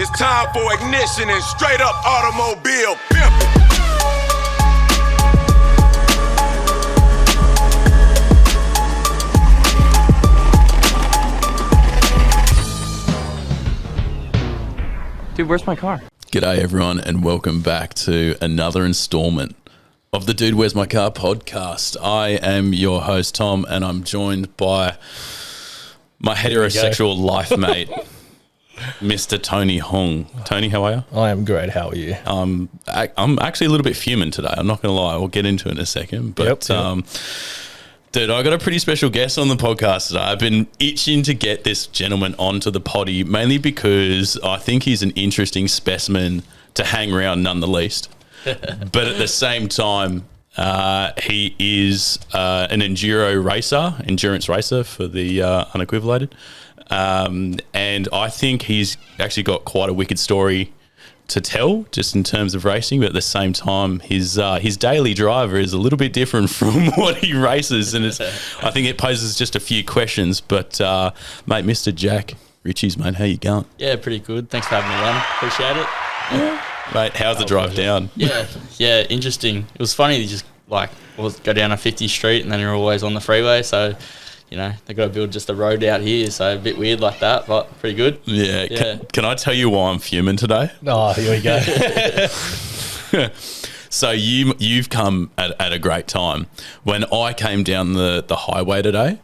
It's time for ignition and straight up automobile pimping. Dude, where's my car? G'day everyone and welcome back to another installment of the Dude Where's My Car podcast. I am your host Tom and I'm joined by my heterosexual life mate, Mr. Tony Hong. Tony, how are you? I am great. How are you? I'm actually a little bit fuming today. I'm not going to lie. We'll get into it in a second. But Yep. Dude, I got a pretty special guest on the podcast today. I've been itching to get this gentleman onto the potty, mainly because I think he's an interesting specimen to hang around none the least. But at the same time, he is an endurance racer for the unequivalated. And I think he's actually got quite a wicked story to tell just in terms of racing, but at the same time his daily driver is a little bit different from what he races, and I think it poses just a few questions. But mate, Mr. Jack Ritchie's, mate, how you going? Yeah, pretty good. Thanks for having me on. Appreciate it. Yeah. Mate, how's the drive down? Yeah, interesting. It was funny to just go down a 50 street and then you're always on the freeway, so you know, they got to build just a road out here, so a bit weird like that, but pretty good. Yeah. Can I tell you why I'm fuming today? Oh, here we go. So you've come at a great time. When I came down the highway today,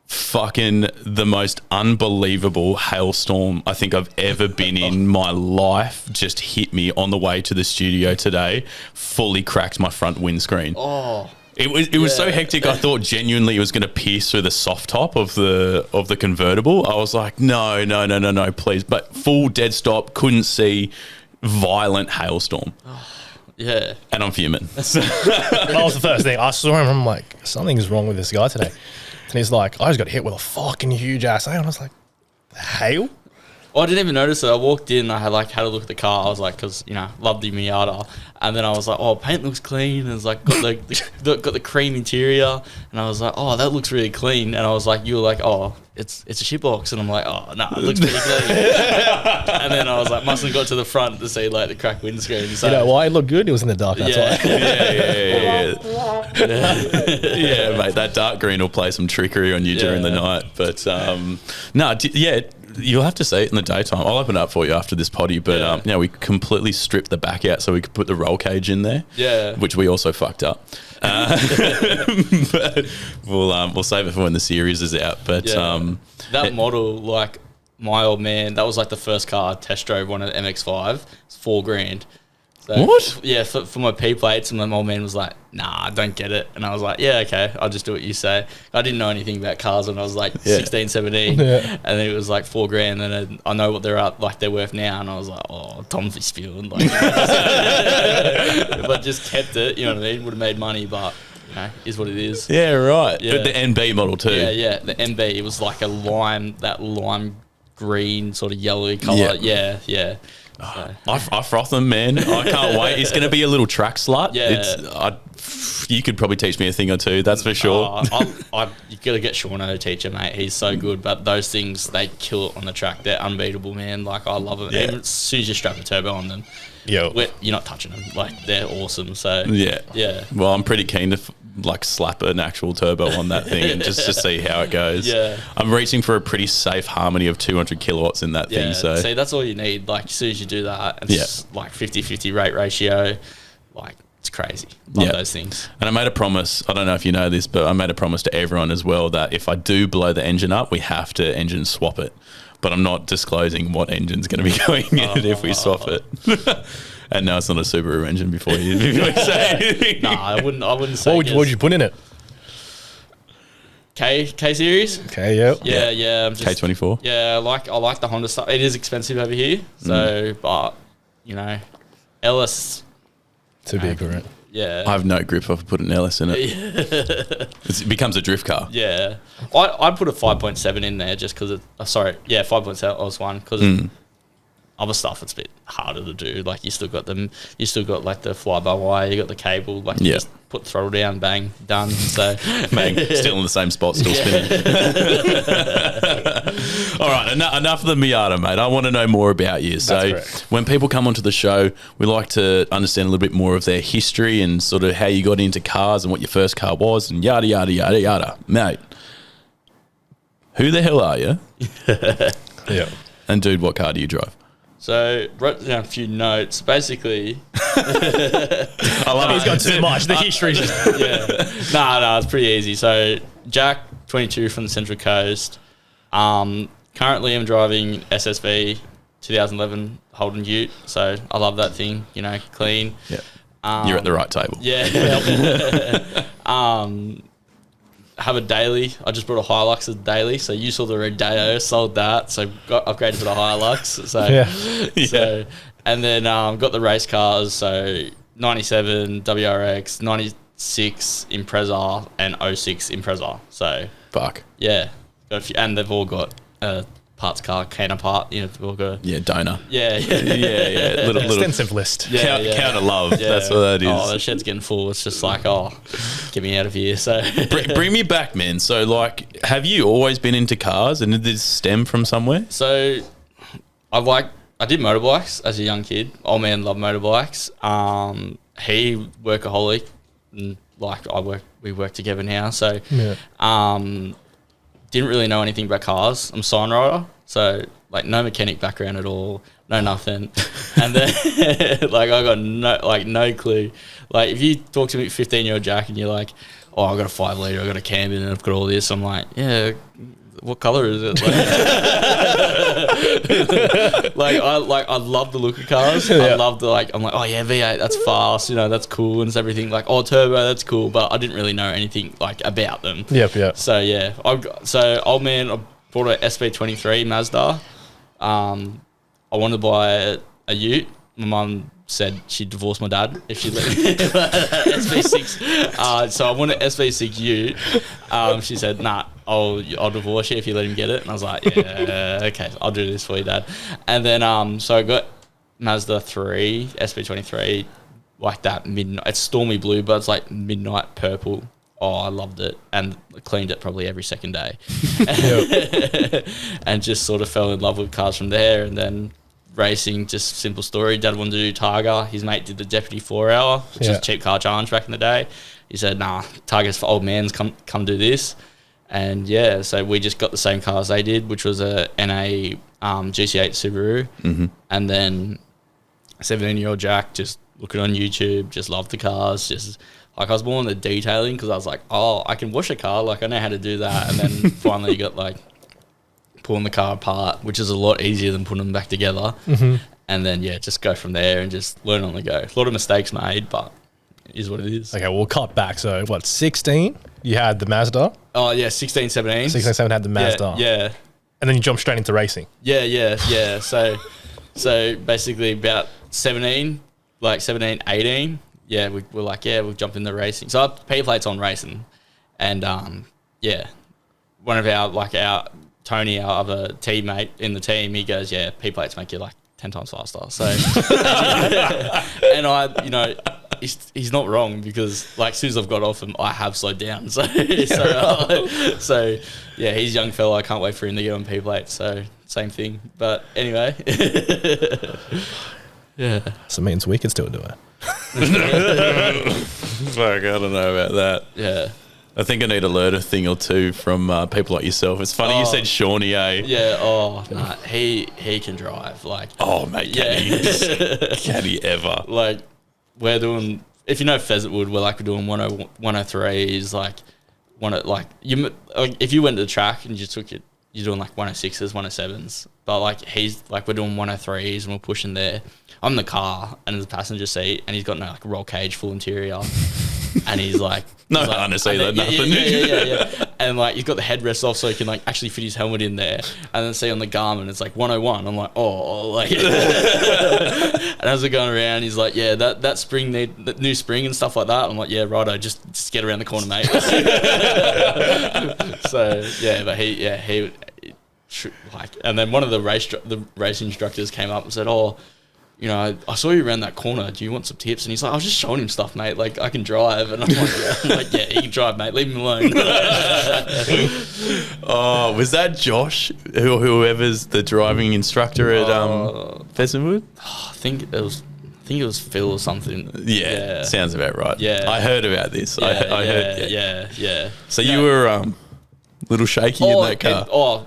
fucking the most unbelievable hailstorm I think I've ever been in my life just hit me on the way to the studio today, fully cracked my front windscreen. Oh. It was so hectic. I thought genuinely it was going to pierce through the soft top of the convertible. I was like, no, please. But full dead stop, couldn't see, violent hailstorm. Yeah. And I'm fuming. That was the first thing. I saw him, I'm like, something's wrong with this guy today. And he's like, I just got hit with a fucking huge ass hail. And I was like, hail? I didn't even notice it. I walked in, I had a look at the car. I was like, because, you know, love the Miata. And then I was like, oh, paint looks clean. And it's like, got the cream interior. And I was like, oh, that looks really clean. And I was like, you were like, oh, it's a shitbox. And I'm like, oh, no, it looks pretty clean. And then I was like, mustn't have got to the front to see like the cracked windscreen. So, you know why it looked good? It was in the dark, that's why. Yeah, mate, that dark green will play some trickery on you during the night. But, you'll have to see it in the daytime. I'll open it up for you after this potty, but we completely stripped the back out so we could put the roll cage in there. Yeah, which we also fucked up. But we'll save it for when the series is out. But that model, like my old man, that was like the first car I test drove one at MX-5. It's $4,000. So, what? Yeah, for my P plates, and my old man was like, nah, I don't get it. And I was like, yeah, okay, I'll just do what you say. I didn't know anything about cars when I was like 16, 17. And then it was like $4,000, and I know what they're worth now. And I was like, oh, Tom's spewing. Like, but just kept it, you know what I mean? Would have made money, but you know, is what it is. Yeah, right. Yeah. But the NB model too. Yeah, the NB, it was like that lime green sort of yellowy colour. Yeah. So. I froth them, man. I can't wait. It's going to be a little track slut. Yeah. You could probably teach me a thing or two, that's for sure. You got to get Sean to teach him, mate. He's so good. But those things, they kill it on the track. They're unbeatable, man. Like, I love it. Yeah. Even as soon as you strap a turbo on them, you're not touching them. Like, they're awesome. So yeah. Well, I'm pretty keen to slap an actual turbo on that thing and just to see how it goes. Yeah. I'm reaching for a pretty safe harmony of 200 kilowatts in that thing. So see, that's all you need. Like, as soon as you do that, it's like 50-50 rate ratio. Like, it's crazy. Love those things. And I made a promise, I don't know if you know this, but I made a promise to everyone as well that if I do blow the engine up, we have to engine swap it. But I'm not disclosing what engine's going to be going in it if we swap it. And no, it's not a Subaru engine before you say anything. Nah, I wouldn't say. What would you put in it? K series. Okay, yep. Yeah. I'm just, K24. Yeah, I like the Honda stuff. It is expensive over here, so but you know, Ellis. Too big for it. Yeah. I have no grip if I put an Ellis in it. It becomes a drift car. Yeah. I'd put a 5.7 in there just because 5.7 was one because other stuff it's a bit harder to do. Like you still got like the fly by wire, you got the cable, like you just put throttle down, bang, done. So bang, still in the same spot, still spinning. All right, enough of the Miata, mate. I want to know more about you. So when people come onto the show, we like to understand a little bit more of their history and sort of how you got into cars and what your first car was and yada, yada, yada, yada. Mate, who the hell are you? Yeah. And dude, what car do you drive? So wrote down a few notes. Basically, I love he's got too much. The history's just No, it's pretty easy. So Jack, 22 from the Central Coast. Currently, I'm driving SSV 2011 Holden Ute. So I love that thing. You know, clean. Yeah, you're at the right table. Yeah. Have a daily. I just brought a Hilux as a daily. So you saw the Rodeo, sold that. So got upgraded to the Hilux. So So, and then got the race cars. So 97 WRX, 96 Impreza, and 06 Impreza. So fuck yeah, got a few, and they've all got parts car, counterpart. You know, they've all got donor. Yeah. Little extensive list. Count of love. Yeah. That's what that is. Oh, the shed's getting full. It's just like, get me out of here. So bring me back, man. So like, have you always been into cars, and did this stem from somewhere? So I did motorbikes as a young kid. Old man loved motorbikes. He workaholic, and like we work together now. So didn't really know anything about cars. I'm a sign rider, so like no mechanic background at all, no nothing. And then like I got no clue. Like if you talk to me 15-year-old Jack and you're like, oh, I got a 5 litre, I got a Camden, and I've got all this. I'm like, yeah. What color is it? I love the look of cars. I love I'm like, oh yeah, V8, that's fast, you know, that's cool, and it's everything. Like, oh, turbo, that's cool, but I didn't really know anything like about them. Yep. So yeah, old man, I bought a SV23 Mazda. I wanted to buy a Ute. My mum said she'd divorce my dad if she let me SV6. So I wanted SV6 Ute. She said, nah, I'll divorce you if you let him get it. And I was like, yeah, okay, I'll do this for you, Dad. And then so I got Mazda 3, SV23, like that midnight. It's stormy blue, but it's like midnight purple. Oh, I loved it, and cleaned it probably every second day. And just sort of fell in love with cars from there. And then racing, just simple story. Dad wanted to do Targa. His mate did the Deputy 4-hour, which was a cheap car challenge back in the day. He said, nah, Targa's for old mans, come do this. And yeah, so we just got the same car as they did, which was a NA GC8 Subaru. Mm-hmm. And then 17-year-old Jack, just looking on YouTube, just loved the cars. Just like I was more on the detailing because I was like, oh, I can wash a car. Like I know how to do that. And then finally got like pulling the car apart, which is a lot easier than putting them back together. Mm-hmm. And then, just go from there and just learn on the go. A lot of mistakes made, but it is what it is. Okay, we'll cut back. So, 16? You had the Mazda? Oh, yeah, 16, 17. 16, 17 had the Mazda. Yeah. And then you jumped straight into racing? Yeah. So basically about 17, 18, we're like, we'll jump into racing. So our P plate's on racing. And, one of our Tony, our other teammate in the team, he goes, P plates make you like 10 times faster. So, and I, he's not wrong because like as soon as I've got off him, I have slowed down. So he's a young fella. I can't wait for him to get on P plates. So same thing. But anyway, So it means we can still do it. Fuck, I don't know about that. Yeah. I think I need to learn a thing or two from people like yourself. It's funny you said Shawnee, eh? Yeah. Oh, nah, he can drive. Like, oh mate, can he ever? Like, we're doing. If you know Pheasant Wood, we're doing 103s. If you went to the track and you took it, you're doing like 106s, 107s. But we're doing 103s and we're pushing there. I'm in the car and in the passenger seat, and he's got no roll cage, full interior. And he's like, harness either, nothing. Yeah. And he's got the headrest off so he can actually fit his helmet in there. And then see on the Garmin, it's 101. I'm like, and as we're going around, he's like, that spring that new spring and stuff like that. I'm like, yeah, righto, just get around the corner, mate. So but he like, and then one of the race instructors came up and said, "Oh, you know, I saw you around that corner. Do you want some tips?" And he's like, "I was just showing him stuff, mate. Like, I can drive." And I'm like, "Yeah, he can drive, mate. Leave him alone." Oh, was that Josh? Whoever's the driving instructor at Pheasant Wood? I think it was Phil or something. Yeah, sounds about right. Yeah, I heard about this. I heard. Yeah. So you were a little shaky in that car.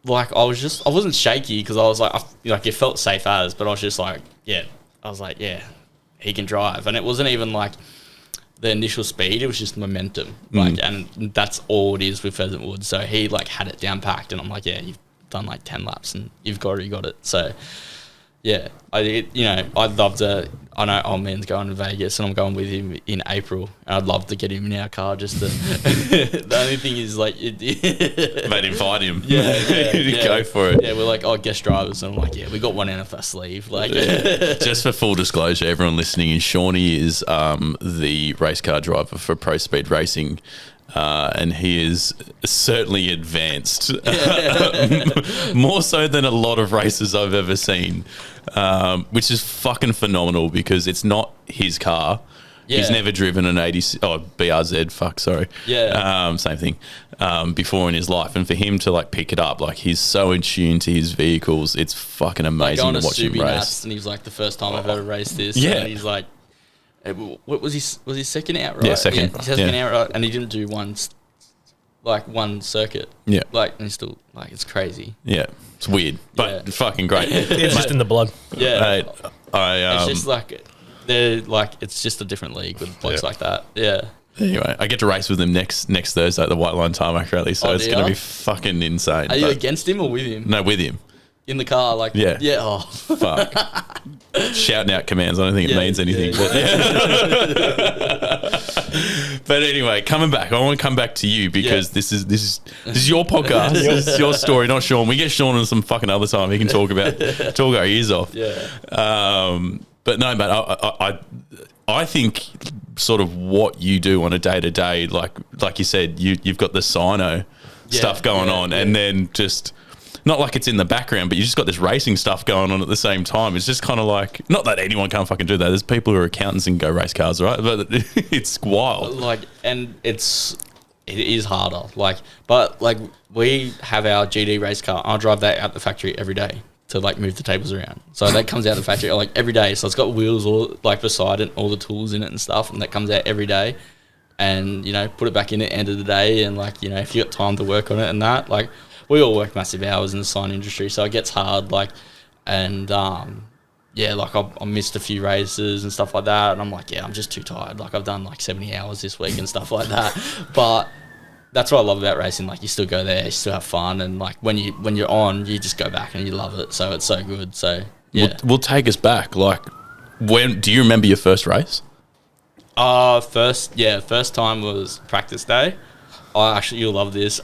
Like I wasn't shaky because I was like, it felt safe as, but I was just like, yeah, he can drive, and it wasn't even like the initial speed; it was just momentum, like, and that's all it is with Pheasant Wood. So he like had it down packed, and I'm like, yeah, you've done like 10 laps, and you've already got it. So yeah, I'd love to. I know old man's going to Vegas, and I'm going with him in April. And I'd love to get him in our car. Just to. The only thing is, like, Mate, invite him. Yeah. Go for it. Yeah, we're like, guest drivers, and I'm like, yeah, we got one out of our sleeve. Like, just for full disclosure, everyone listening, and Shawnee is the race car driver for Pro Speed Racing. And he is certainly advanced, more so than a lot of races I've ever seen, which is fucking phenomenal because it's not his car. Yeah. He's never driven an BRZ. Sorry. Yeah. Same thing. Before in his life, and for him to like pick it up, like he's so in tune to his vehicles. It's fucking amazing to watch him race. And he was like, the first time I've ever raced this. Yeah. And he's like. What was he second out, right? Yeah, second. Yeah, second out, right? And he didn't do one circuit. Yeah. Like, and he's still, like, it's crazy. Yeah. It's weird, but fucking great. It's just in the blood. Yeah. It's just like, they're like, it's just a different league with blokes like that. Yeah. Anyway, I get to race with him next Thursday at the White Line Tarmac Rally, so it's going to be fucking insane. Are you against him or with him? No, with him. In the car, like, yeah. Oh. Fuck. Shouting out commands. I don't think it means anything. But anyway, coming back, I want to come back to you because this is your podcast. This is your story, not Sean. We get Sean on some fucking other time. He can talk our ears off. Yeah. But no, mate, I think sort of what you do on a day to day, like you said, you've got the Sino stuff going on, and then just. Not like it's in the background, but you just got this racing stuff going on at the same time. It's just kind of like, not that anyone can't fucking do that. There's people who are accountants and go race cars, right? But it's wild. Like, and it is harder. Like, but like we have our GD race car. I drive that out the factory every day to like move the tables around. So that comes out the factory like every day. So it's got wheels all like beside it, all the tools in it and stuff, and that comes out every day. And put it back in at the end of the day, and like if you got time to work on it and that, like. We all work massive hours in the sign industry, so it gets hard, like, and, like, I missed a few races and stuff like that, and I'm like, I'm just too tired, like, I've done, like, 70 hours this week and stuff like that, but that's what I love about racing, like, you still go there, you still have fun, and, like, when you're on, you just go back and you love it, so it's so good, so, yeah. We'll take us back, like, when, do you remember your first race? First time was practice day. You'll love this,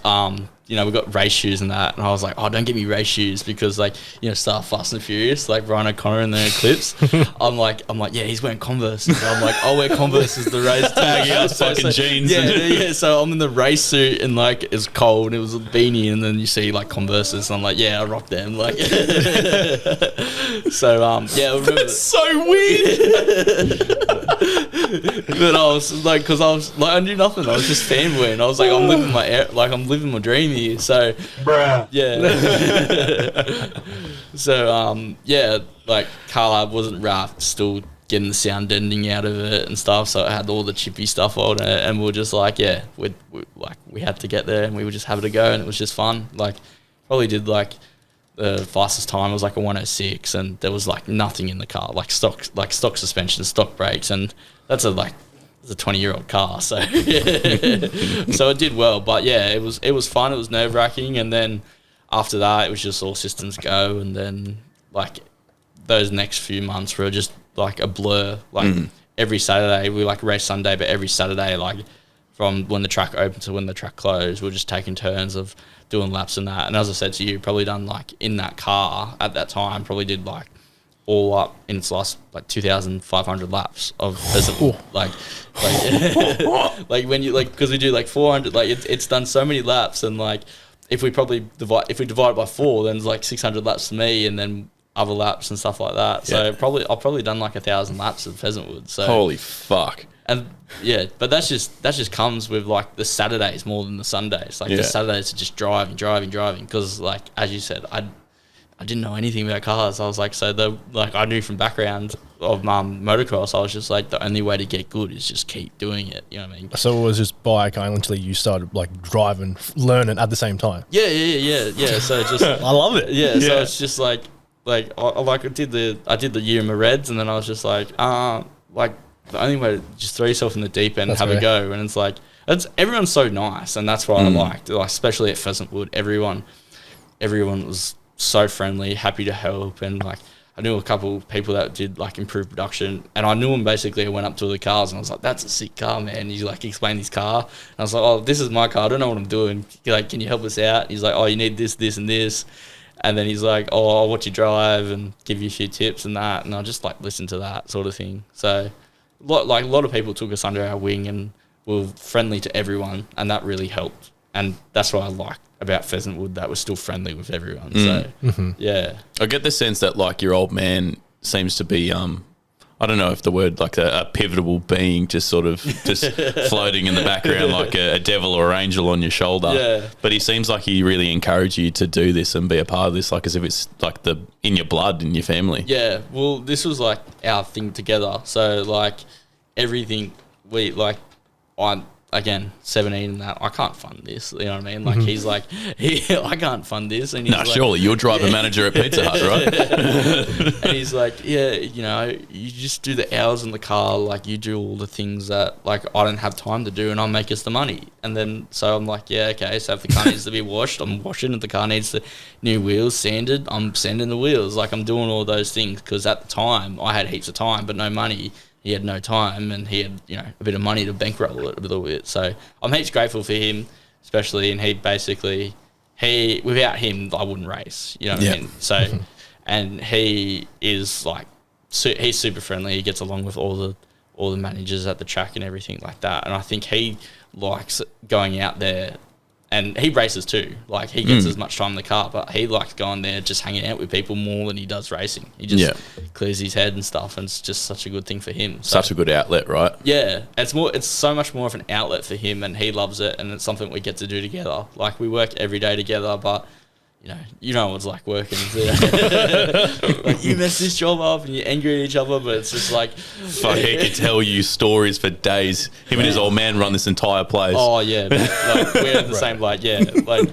we got race shoes and that, and I was like, don't get me race shoes because, like, start Fast and Furious, like Ryan O'Connor in the Eclipse. I'm like, yeah, he's wearing Converse. And I'm like, I'll wear Converse as the race tag. Fucking jeans. Yeah. So I'm in the race suit and like it's cold. And it was a beanie, and then you see like Converses. And I'm like, I rock them. Like, so I remember. That's so weird. But I was like, because I was like, I knew nothing. I was just fanboying. I was like, I'm living my dream here. So, bruh. Yeah. So, like car lab wasn't wrapped, still getting the sound deadening out of it and stuff. So it had all the chippy stuff on it, and we were just like, we had to get there, and we were just having to go, and it was just fun. Like, probably did like the fastest time was like a 106, and there was like nothing in the car, like stock suspension, stock brakes, and that's a 20-year-old car, so so it did well. But it was fun. It was nerve-wracking, and then after that it was just all systems go, and then like those next few months were just like a blur. Like every Saturday we like race Sunday, but every Saturday, like from when the track opened to when the track closed, we're just taking turns of doing laps and that. And as I said to you, probably done like in that car at that time, probably did like all up in its last like 2,500 laps of Pheasant. like like when you like, because we do like 400, like it's done so many laps, and like if we divide it by 4, then it's like 600 laps for me, and then other laps and stuff like that. So I've probably done like 1,000 laps of Pheasant Wood. So Holy fuck. And yeah, but that just comes with like the Saturdays more than the Sundays. Like the Saturdays are just driving. Because like as you said, I didn't know anything about cars. I was like, I knew from background of motocross. I was just like, the only way to get good is just keep doing it. You know what I mean? So it was just bike until you started like driving, learning at the same time. Yeah. So just I love it. Yeah. So it's just like I did the year in my Reds, and then I was just like the only way to just throw yourself in the deep end and have a go. And it's like everyone's so nice, and that's what I liked. Like especially at Pheasant Wood, everyone was so friendly, happy to help, and like I knew a couple of people that did like improved production, and I knew them basically. I went up to the cars and I was like, "That's a sick car, man." He like explained his car, and I was like, "Oh, this is my car. I don't know what I'm doing. Like, can you help us out?" He's like, "Oh, you need this, this, and this," and then he's like, "Oh, I'll watch you drive and give you a few tips and that," and I just like listen to that sort of thing. So, a lot of people took us under our wing and were friendly to everyone, and that really helped. And that's what I liked about Pheasant Wood, that was still friendly with everyone. So, yeah. I get the sense that, like, your old man seems to be, I don't know if the word, like a pivotal being just sort of just floating in the background like a devil or angel on your shoulder. Yeah. But he seems like he really encouraged you to do this and be a part of this, like as if it's like in your blood, in your family. Yeah. Well, this was like our thing together. So, like, everything I'm, again, 17 and that, I can't fund this, you know what I mean? Like, he's like, I can't fund this. And he's like, surely you're driver manager at Pizza Hut, right? And he's like, yeah, you know, you just do the hours in the car, like, you do all the things that, like, I don't have time to do, and I'll make us the money. And then, so I'm like, yeah, okay, so if the car needs to be washed, I'm washing. If the car needs the new wheels sanded, I'm sanding the wheels. Like, I'm doing all those things, because at the time, I had heaps of time, but no money. He had no time, and he had, you know, a bit of money to bankroll it a little bit. So I'm heaps grateful for him, especially, and without him, I wouldn't race, you know what I mean? So, and he is like, he's super friendly. He gets along with all the managers at the track and everything like that. And I think he likes going out there, and he races too. Like, he gets as much time in the car, but he likes going there, just hanging out with people more than he does racing. He just clears his head and stuff, and it's just such a good thing for him. So, such a good outlet, right? Yeah, it's so much more of an outlet for him, and he loves it, and it's something we get to do together. Like, we work every day together, but you know what it's like working. Like, you mess this job up and you're angry at each other, but it's just like, fuck, he could tell you stories for days. Him and his old man run this entire place. Oh yeah, like, we're in the same, like, yeah, like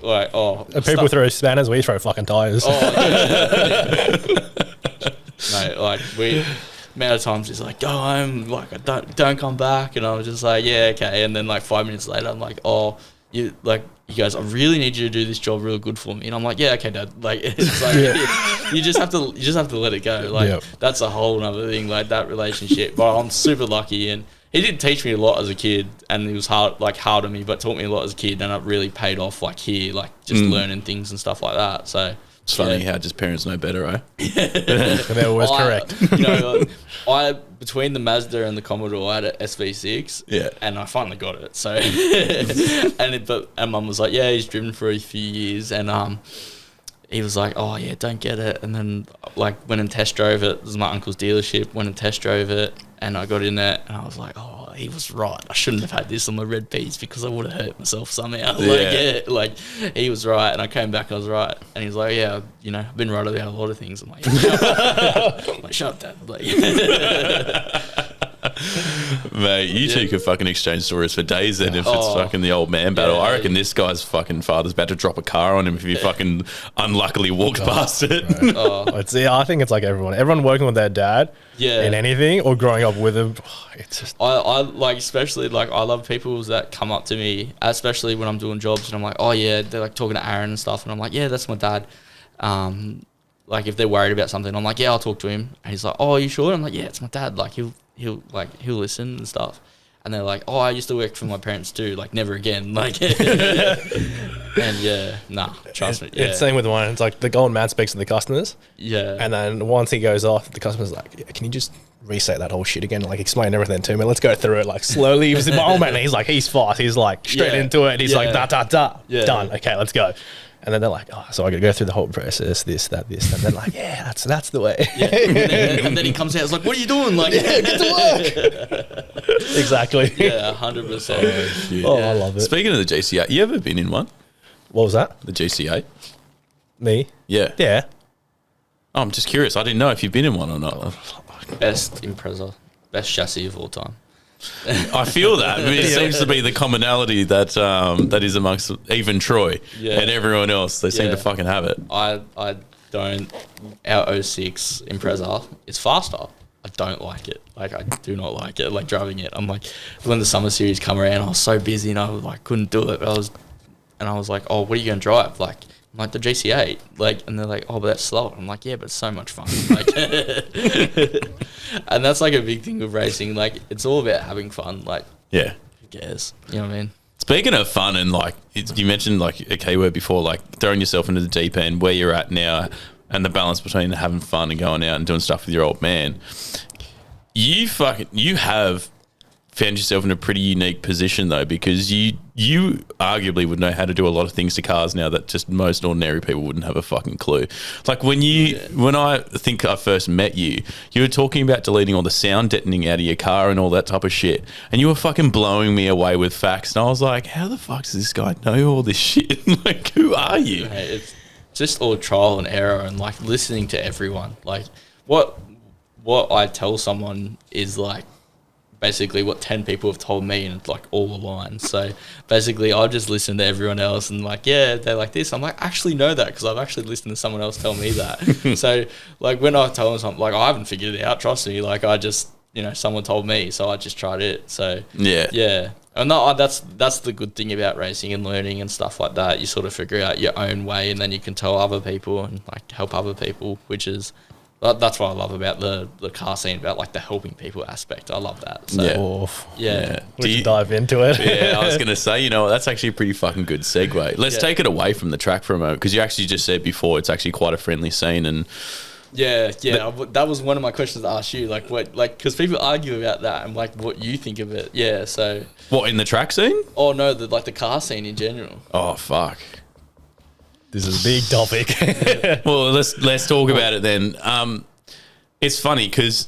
And people throw spanners, we throw fucking tires. Mate, like, amount of times he's like, go home, like, don't come back, and I was just like, yeah, okay. And then like 5 minutes later, I'm like, you guys, I really need you to do this job real good for me. And I'm like, yeah, okay, Dad. Like, it's like, you just have to let it go. Like, that's a whole other thing, like, that relationship. But I'm super lucky, and he did teach me a lot as a kid, and he was hard on me, but taught me a lot as a kid, and it really paid off, like, here, like, just learning things and stuff like that. So it's funny how just parents know better, eh? They're always correct. Between the Mazda and the Commodore, I had an SV6, and I finally got it. So, and Mum was like, yeah, he's driven for a few years, and he was like, oh yeah, don't get it. And then like went and test drove it. This is my uncle's dealership. Went and test drove it, and I got in there, and I was like, oh, he was right. I shouldn't have had this on my red piece, because I would have hurt myself somehow. Like he was right, and I came back, I was right. And he's like, yeah, I've been right about a lot of things. I'm like, shut up, Dad. Like, mate, you two could fucking exchange stories for days then if it's fucking the old man battle. I reckon this guy's fucking father's about to drop a car on him if he fucking unluckily walks past it. I think it's like everyone working with their dad in anything or growing up with him. It's just, I like, especially like, I love people that come up to me, especially when I'm doing jobs, and I'm like, oh yeah, they're like talking to Aaron and stuff, and I'm like, yeah, that's my dad. Like, if they're worried about something, I'm like, yeah, I'll talk to him. And he's like, oh, are you sure? I'm like, yeah, it's my dad. Like, he'll listen and stuff. and they're like, oh, I used to work for my parents too, like never again, like. And trust me. It's same with mine. It's like the golden man speaks to the customers. Yeah. And then once he goes off, the customer's like, yeah, can you just reset that whole shit again? Like explain everything to me. Let's go through it like slowly. He my old man, he's like, he's fast. He's like straight into it. He's like, Yeah. done. Okay, let's go. And then they're like, oh, so I got to go through the whole process, this. And they're like, yeah, that's the way. Yeah. And then he comes out, it's like, what are you doing? Like, Get to work. Exactly. Yeah, 100%. Oh, I love it. Speaking of the GCA, you ever been in one? What was that? The GCA? Me? Yeah. Yeah. Oh, I'm just curious. I didn't know if you've been in one or not. Best Impreza, best chassis of all time. I feel that. It seems to be the commonality that that is amongst even Troy and everyone else. They seem to fucking have it. I don't. Our 06 Impreza is faster. I don't like it. Like, I do not like it. Like, driving it. I'm like, when the summer series come around, I was so busy and I was like, couldn't do it. I was like, oh, what are you going to drive? Like, I'm like, the GC8. Like, and they're like, oh, but that's slow. I'm like, yeah, but it's so much fun. Like, and that's like a big thing with racing. Like, it's all about having fun. Like, Yeah. who cares? You know what I mean? Speaking of fun and like, you mentioned like a keyword before, like throwing yourself into the deep end, where you're at now and the balance between having fun and going out and doing stuff with your old man. You have found yourself in a pretty unique position though, because you arguably would know how to do a lot of things to cars now that just most ordinary people wouldn't have a fucking clue. Like when I think I first met you were talking about deleting all the sound deadening out of your car and all that type of shit, and you were fucking blowing me away with facts, and I was like, how the fuck does this guy know all this shit? Like, who are you? Hey, it's just all trial and error and like listening to everyone. Like what I tell someone is like basically what 10 people have told me, and it's like all aligned. So basically I'll just listen to everyone else and like, yeah, they're like this. I'm like, I actually know that because I've actually listened to someone else tell me that. So like when I tell them something, like I haven't figured it out, trust me. Like I just, someone told me, so I just tried it. So yeah. And no, that's the good thing about racing and learning and stuff like that. You sort of figure out your own way, and then you can tell other people and like help other people, which is that's what I love about the car scene, about like the helping people aspect. I love that. So, yeah. We should dive into it. Yeah, I was going to say, that's actually a pretty fucking good segue. Let's take it away from the track for a moment, because you actually just said before it's actually quite a friendly scene. And that was one of my questions to ask you. Like, what, like, because people argue about that and like what you think of it. Yeah, so. What, in the track scene? Oh, no, the car scene in general. Oh, fuck. This is a big topic. Well, let's talk about it then. It's funny because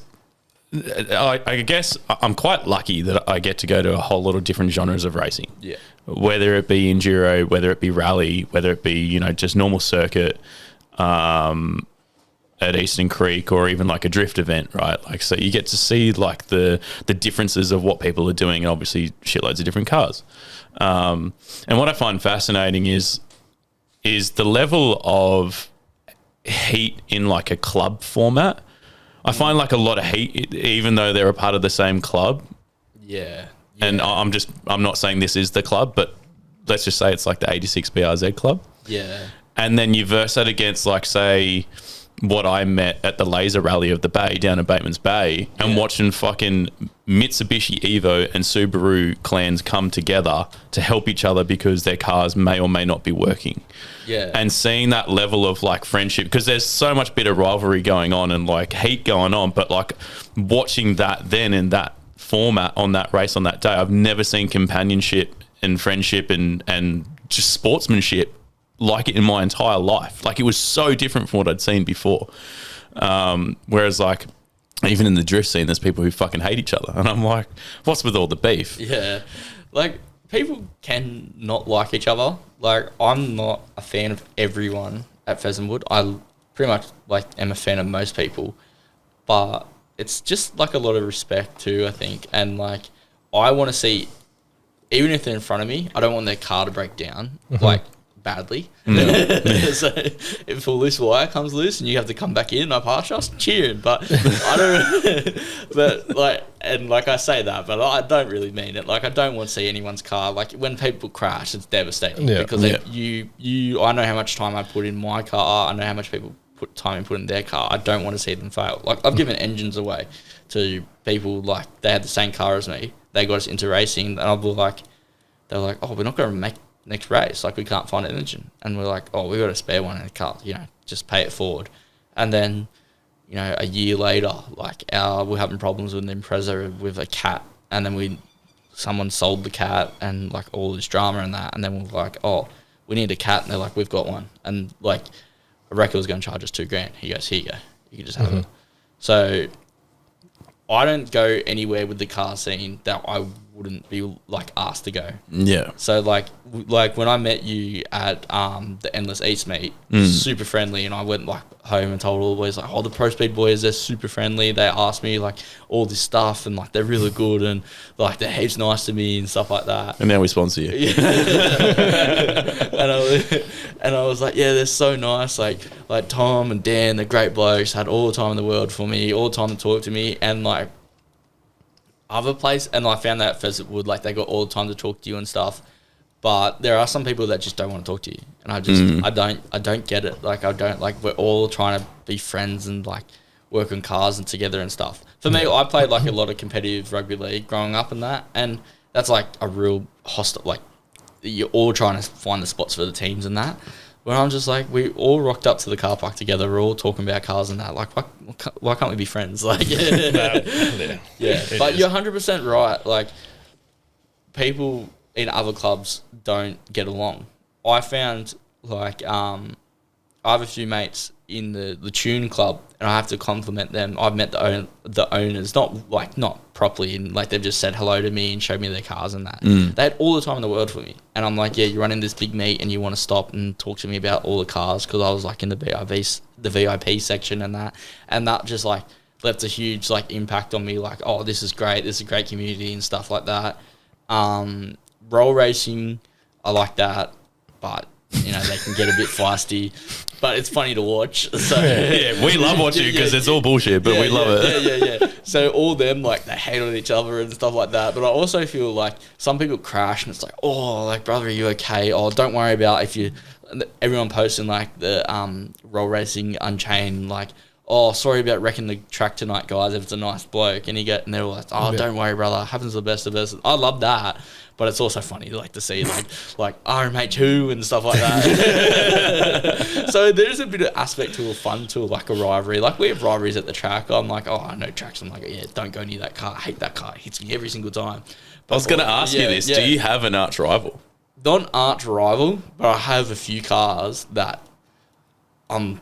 I guess I'm quite lucky that I get to go to a whole lot of different genres of racing. Yeah. Whether it be enduro, whether it be rally, whether it be just normal circuit at Eastern Creek, or even like a drift event, right? Like, so you get to see like the differences of what people are doing, and obviously shitloads of different cars. And what I find fascinating is the level of heat in like a club format. I find like a lot of heat, even though they're a part of the same club. Yeah. And I'm not saying this is the club, but let's just say it's like the 86 BRZ club. Yeah. And then you verse that against like, say, what I met at the laser rally of the Bay down in Bateman's Bay, and watching fucking Mitsubishi Evo and Subaru clans come together to help each other because their cars may or may not be working. Yeah. And seeing that level of like friendship, because there's so much bit of rivalry going on and like heat going on, but like watching that then in that format on that race on that day, I've never seen companionship and friendship and just sportsmanship like it in my entire life. Like, it was so different from what I'd seen before. Whereas like even in the drift scene, there's people who fucking hate each other, and I'm like, what's with all the beef? Yeah, like people can not like each other. Like, I'm not a fan of everyone at Pheasant Wood. I pretty much like am a fan of most people, but it's just like a lot of respect too, I think. And like, I want to see, even if they're in front of me, I don't want their car to break down like badly. So if a loose wire comes loose and you have to come back in, I pass just cheering. But I don't. But like, and like I say that, but I don't really mean it. Like, I don't want to see anyone's car. Like, when people crash, it's devastating because I know how much time I put in my car. I know how much people put in their car. I don't want to see them fail. Like, I've given engines away to people, like, they had the same car as me. they got us into racing, and I'll be like, they're like, oh, we're not going to make next race. Like, we can't find an engine. And we're like, oh, we got a spare one in the car, you know, just pay it forward. And then, you know, a year later, like, we're having problems with an Impreza with a cat. And then someone sold the cat and, like, all this drama and that. And then we're like, oh, we need a cat. And they're like, we've got one. And, like, a wrecker was going to charge us $2,000. He goes, here you go. You can just have it. So I don't go anywhere with the car scene that I wouldn't be like asked to go. Yeah. So like when I met you at the Endless East meet, super friendly, and I went like home and told all the boys like, oh, the Pro Speed boys, they're super friendly. They asked me like all this stuff, and like they're really good, and like they're heaps nice to me and stuff like that. And now we sponsor you. Yeah. and I was like, yeah, they're so nice. Like Tom and Dan, they're great blokes. Had all the time in the world for me, all the time to talk to me, and like other place. And I found that at Pheasant Wood, like they got all the time to talk to you and stuff. But there are some people that just don't want to talk to you, and I don't get it. Like I don't like. We're all trying to be friends and like work on cars and together and stuff. For me, I played like a lot of competitive rugby league growing up and that, and that's like a real hostile. Like you're all trying to find the spots for the teams and that. Where I'm just like, we all rocked up to the car park together. We're all talking about cars and that. Like, why can't we be friends? Like, yeah. But you're 100% right. Like, people in other clubs don't get along. I found like I have a few mates in the Tune Club, and I have to compliment them. I've met the owners, not properly, and like they've just said hello to me and showed me their cars and that. They had all the time in the world for me, and I'm like, yeah, you're running this big meet, and you want to stop and talk to me about all the cars, because I was like in the VIP section and that just like left a huge like impact on me. Like, oh, this is great. This is a great community and stuff like that. Roll racing, I like that, but you know, they can get a bit feisty, but it's funny to watch. So yeah, we love watching it because it's all bullshit, but we love it. Yeah. So all them, like, they hate on each other and stuff like that. But I also feel like some people crash and it's like, oh, like, brother, are you okay? Oh, don't worry about if you... Everyone posting, like, the roll racing Unchained, like, oh, sorry about wrecking the track tonight, guys, if it's a nice bloke. And they're all like, oh, don't worry, brother, happens to the best of us. I love that. But it's also funny, like, to see, like RMH2 and stuff like that. So there's a bit of aspect to a fun to, like, a rivalry. Like, we have rivalries at the track. I'm like, oh, I know tracks. I'm like, yeah, don't go near that car. I hate that car. It hits me every single time. But I was going to ask you this. Do you have an arch rival? Not an arch rival, but I have a few cars that I'm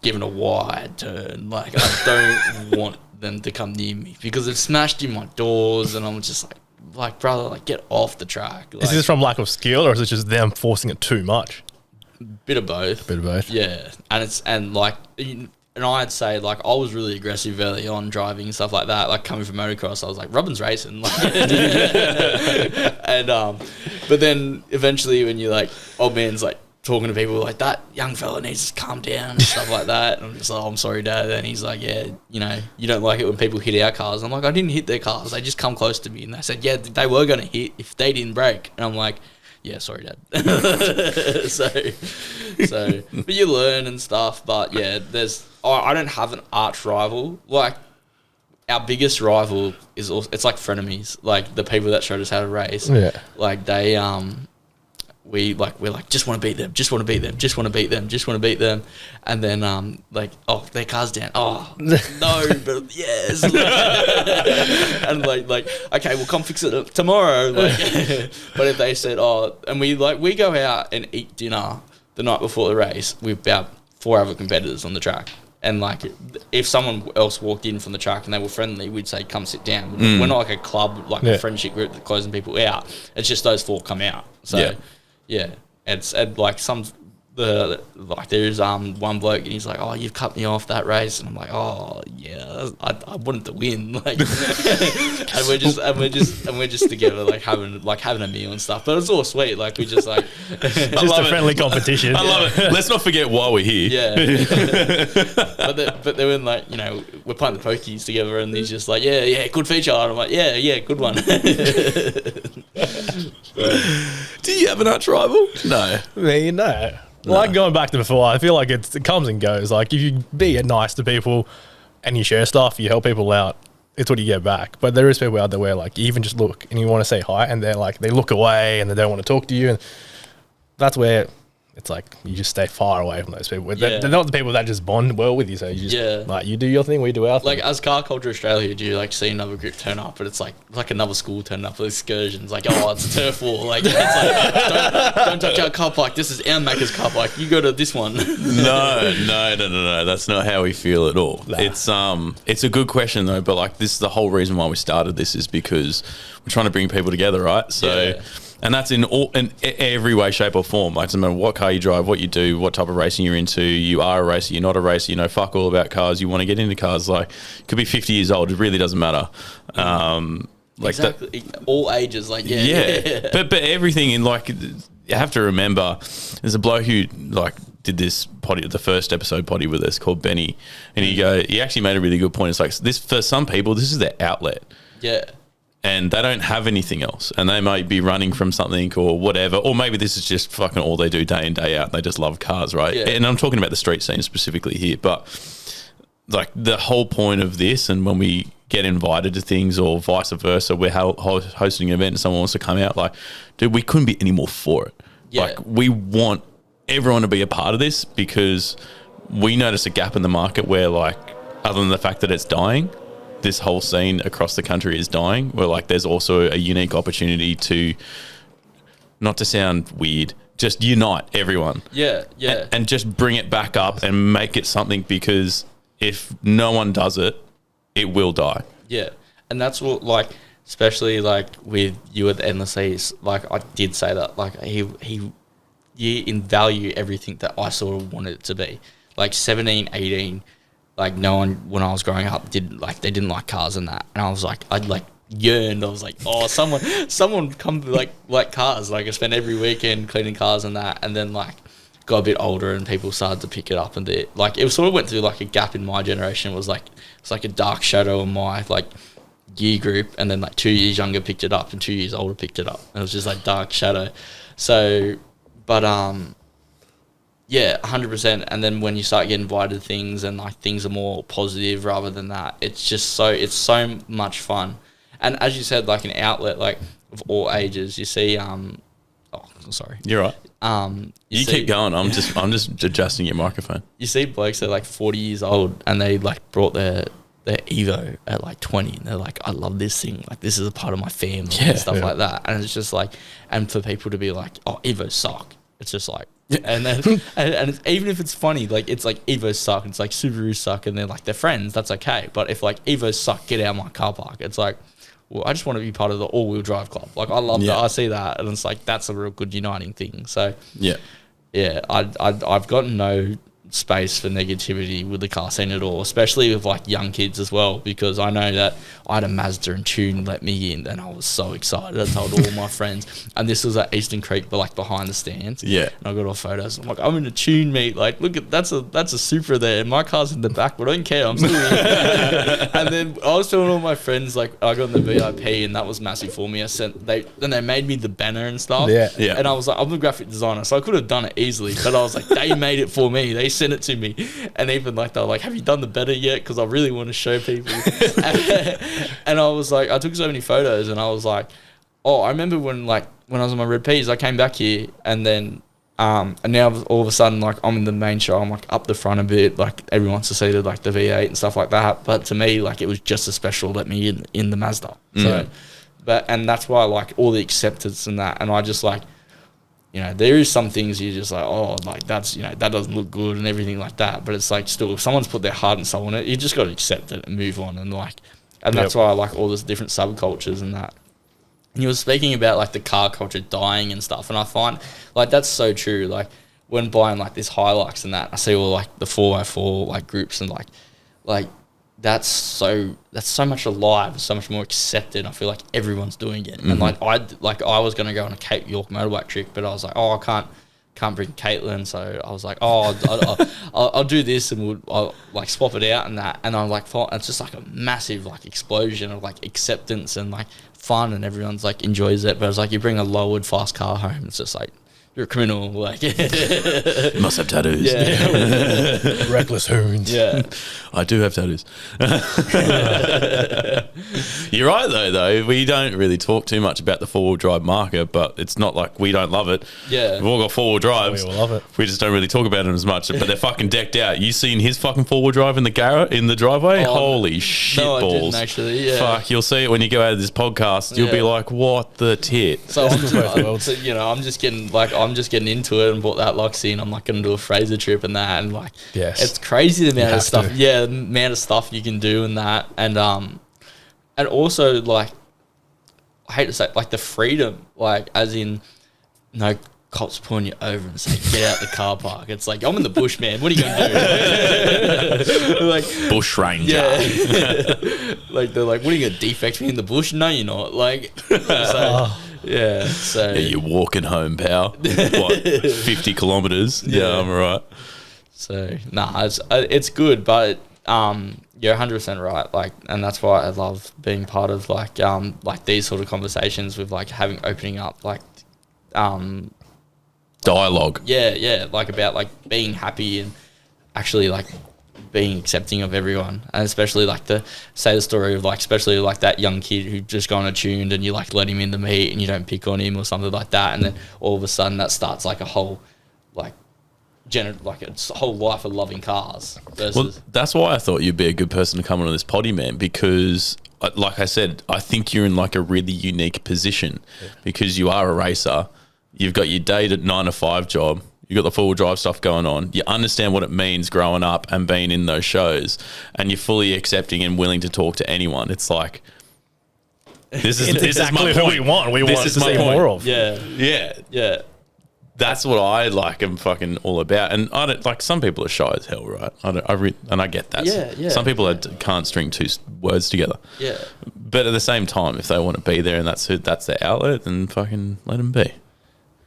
giving a wide turn. Like, I don't want them to come near me because they've smashed in my doors, and I'm just like, brother, like, get off the track. Like, is this from lack of skill, or is it just them forcing it too much? Bit of both. Yeah. And I'd say, like, I was really aggressive early on driving and stuff like that. Like, coming from motocross, I was like, Robin's racing. Like, and but then eventually when you're like, old man's like talking to people like, that young fella needs to calm down and stuff like that. And I'm just like, oh, I'm sorry, Dad. And he's like, yeah, you know, you don't like it when people hit our cars. I'm like, I didn't hit their cars. They just come close to me. And they said, yeah, they were going to hit if they didn't brake. And I'm like, yeah, sorry, Dad. so, but you learn and stuff. But yeah, I don't have an arch rival. Like, our biggest rival is also, it's like frenemies. Like, the people that showed us how to race. Yeah. Like, they we're like, just want to beat them, just want to beat them, just want to beat them, just want to beat them. And then, like, oh, their car's down. Oh, no, but yes. And like, okay, we'll come fix it tomorrow. Like, but if they said, oh, and we go out and eat dinner the night before the race with about 4 other competitors on the track. And, like, if someone else walked in from the track and they were friendly, we'd say, come sit down. We're not like a club, like a friendship group that's closing people out. It's just those 4 come out. So, yeah, it's like there's one bloke and he's like, oh, you've cut me off that race, and I'm like, oh yeah, I wanted to win, like, and we're just together, like having a meal and stuff. But it's all sweet, like, we just like just a friendly competition. I love it. Let's not forget why we're here. Yeah. but then when, like, you know, we're playing the pokies together, and he's just like, yeah, good feature, and I'm like, yeah, good one. Do you have an arch rival? No. No. Like, going back to before, I feel like it comes and goes. Like, if you be nice to people and you share stuff, you help people out, it's what you get back. But there is people out there where like you even just look and you want to say hi and they're like, they look away and they don't want to talk to you. And that's where it's like you just stay far away from those people. They're not the people that just bond well with you. So you just like you do your thing, we do our thing. Like as Car Culture Australia, do you like see another group turn up, but it's like another school turning up for excursions? Like, oh, it's a turf war. Like, it's like don't touch our car park. This is our Macca's car park. You go to this one. No. That's not how we feel at all. Nah. It's a good question though. But like, this is the whole reason why we started this is because we're trying to bring people together, right? So. And that's in every way, shape, or form. Like, no matter what car you drive, what you do, what type of racing you're into, you are a racer, you're not a racer, you know, fuck all about cars, you want to get into cars. Like, you could be 50 years old, it really doesn't matter. Like exactly. All ages, like, But everything in, like, you have to remember, there's a bloke who, like, did this potty, the first episode potty with us called Benny. And he actually made a really good point. It's like, this for some people, this is their outlet. Yeah. And they don't have anything else, and they might be running from something or whatever, or maybe this is just fucking all they do day in, day out, and they just love cars, right? Yeah. And I'm talking about the street scene specifically here, but like the whole point of this, and when we get invited to things or vice versa, we're hosting an event and someone wants to come out, like, dude, we couldn't be any more for it. Yeah. Like, we want everyone to be a part of this because we notice a gap in the market where, like, other than the fact that it's dying, this whole scene across the country is dying, where like there's also a unique opportunity to, not to sound weird, just unite everyone. Yeah. And just bring it back up and make it something, because if no one does it, it will die. Yeah. And that's what, like, especially like with you at the Endless Seas, like I did say that, like he in value everything that I sort of wanted it to be. Like 17, 18, like no one when I was growing up they didn't like cars and that, and I was like, I'd like yearned. I was like, oh, someone come to like cars. Like I spent every weekend cleaning cars and that, and then like got a bit older and people started to pick it up, and it sort of went through like a gap in my generation. It was like it's like a dark shadow in my like year group, and then like 2 years younger picked it up and 2 years older picked it up. And it was just like dark shadow. So, but yeah, 100%. And then when you start getting invited to things and like things are more positive rather than that, it's so much fun. And as you said, like an outlet, like of all ages, you see, oh, sorry. You're right. You keep going. I'm just adjusting your microphone. You see blokes that are like 40 years old and they like brought their Evo at like 20 and they're like, I love this thing. Like this is a part of my family and stuff like that. And it's just like, and for people to be like, oh, Evos suck. It's just like, and then and it's, even if it's funny, like it's like Evos suck, it's like Subaru suck, and they're like they're friends, that's okay. But if like Evos suck, get out of my car park. It's like, well, I just want to be part of the all-wheel drive club. Like I love that. I see that, and it's like that's a real good uniting thing. So yeah, I've got no space for negativity with the car scene at all, especially with like young kids as well, because I know that I had a Mazda and Tune let me in and I was so excited. I told all my friends, and this was at Eastern Creek, but like behind the stands. Yeah. And I got all photos. I'm like, I'm in a Tune meet. Like, look at that's a Supra there, and my car's in the back, but I don't care. I'm still in. And then I was telling all my friends, like I got in the VIP, and that was massive for me. They made me the banner and stuff. Yeah. And I was like, I'm the graphic designer, so I could have done it easily, but I was like, they made it for me. They sent it to me, and even like they were like, have you done the better yet, because I really want to show people. And I was like, I took so many photos, and I was like, oh, I remember when I was on my Red Peas, I came back here, and then and now all of a sudden, like I'm in the main show, I'm like up the front a bit, like everyone's to see like the V8 and stuff like that, but to me, like it was just as special let me in the Mazda. So and that's why I like all the acceptance and that, and I just like, you know, there is some things you're just like, oh, like that's, you know, that doesn't look good and everything like that. But it's like, still, if someone's put their heart and soul in it, you just got to accept it and move on. And like, and that's why I like all those different subcultures and that. And you were speaking about like the car culture dying and stuff. And I find like that's so true. Like when buying like this Hilux and that, I see all like the 4x4 like groups and like that's so much alive, so much more accepted. I feel like everyone's doing it. And like I was gonna go on a Cape York motorbike trip, but I was like, oh, I can't bring Caitlin, so I was like, oh, I'll do this, and I'll like swap it out and that. And I'm like, it's just like a massive like explosion of like acceptance and like fun, and everyone's like enjoys it. But it's like you bring a lowered fast car home, it's just like you're a criminal. Like, Must have tattoos. yeah, Reckless hoons. yeah, I do have tattoos. You're right, though. We don't really talk too much about the four-wheel drive market, but it's not like we don't love it. Yeah. We've all got four-wheel drives. We all love it. We just don't really talk about it as much, but they're fucking decked out. You seen his fucking four-wheel drive in the driveway? Oh, Holy shit no, I balls. didn't actually, yeah. Fuck, you'll see it when you go out of this podcast. You'll be Yeah. like, what the tit? So, worlds. I'm just getting into it and bought that Luxie, and I'm like going to do a Fraser trip and that, and like, Yes. it's crazy the amount of have stuff. to. Yeah, the amount of stuff you can do and that, and also like, I hate to say, like the freedom, like as in, no cops pulling you over and saying get out the car park. It's like, I'm in the bush, man. What are you gonna do? Like, Bush ranger. yeah. Like they're like, what are you gonna defect me in the bush? No, you're not. Like, so, yeah. So Yeah, you're walking home, pal. What, 50 kilometres? Yeah, I'm all right. So it's good, but you're 100% right. Like, and that's why I love being part of like these sort of conversations with like opening up like Dialogue. yeah, like about like being happy and actually like being accepting of everyone, and especially like the story of like, especially like that young kid who just got untuned and you like let him in the meet and you don't pick on him or something like that, and then all of a sudden that starts like a whole like it's a whole life of loving cars versus Well, that's why I thought you'd be a good person to come on this potty, man, because like I said, I think you're in like a really unique position because you are a racer. You've got your day to 9 to 5 job. You've got the four-wheel drive stuff going on. You understand what it means growing up and being in those shows, and you're fully accepting and willing to talk to anyone. It's like, this is exactly my who point. we want. We This want is to my see point. more of. Yeah. That's what I like and fucking all about. And I don't like, some people are shy as hell, right? And I get that. Yeah. Some people can't string two words together. yeah. But at the same time, if they want to be there and that's their outlet, then fucking let them be.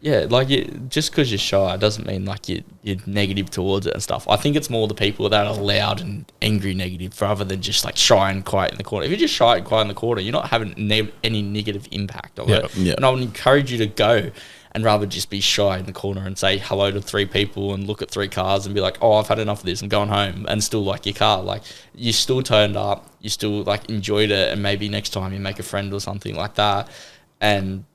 Yeah, like just because you're shy doesn't mean like you're negative towards it and stuff. I think it's more the people that are loud and angry negative rather than just like shy and quiet in the corner. If you're just shy and quiet in the corner, you're not having any negative impact of it. Yeah. And I would encourage you to go and rather just be shy in the corner and say hello to 3 people and look at 3 cars and be like, oh, I've had enough of this, I'm going home, and still like your car. Like, you still turned up, you still like enjoyed it, and maybe next time you make a friend or something like that. And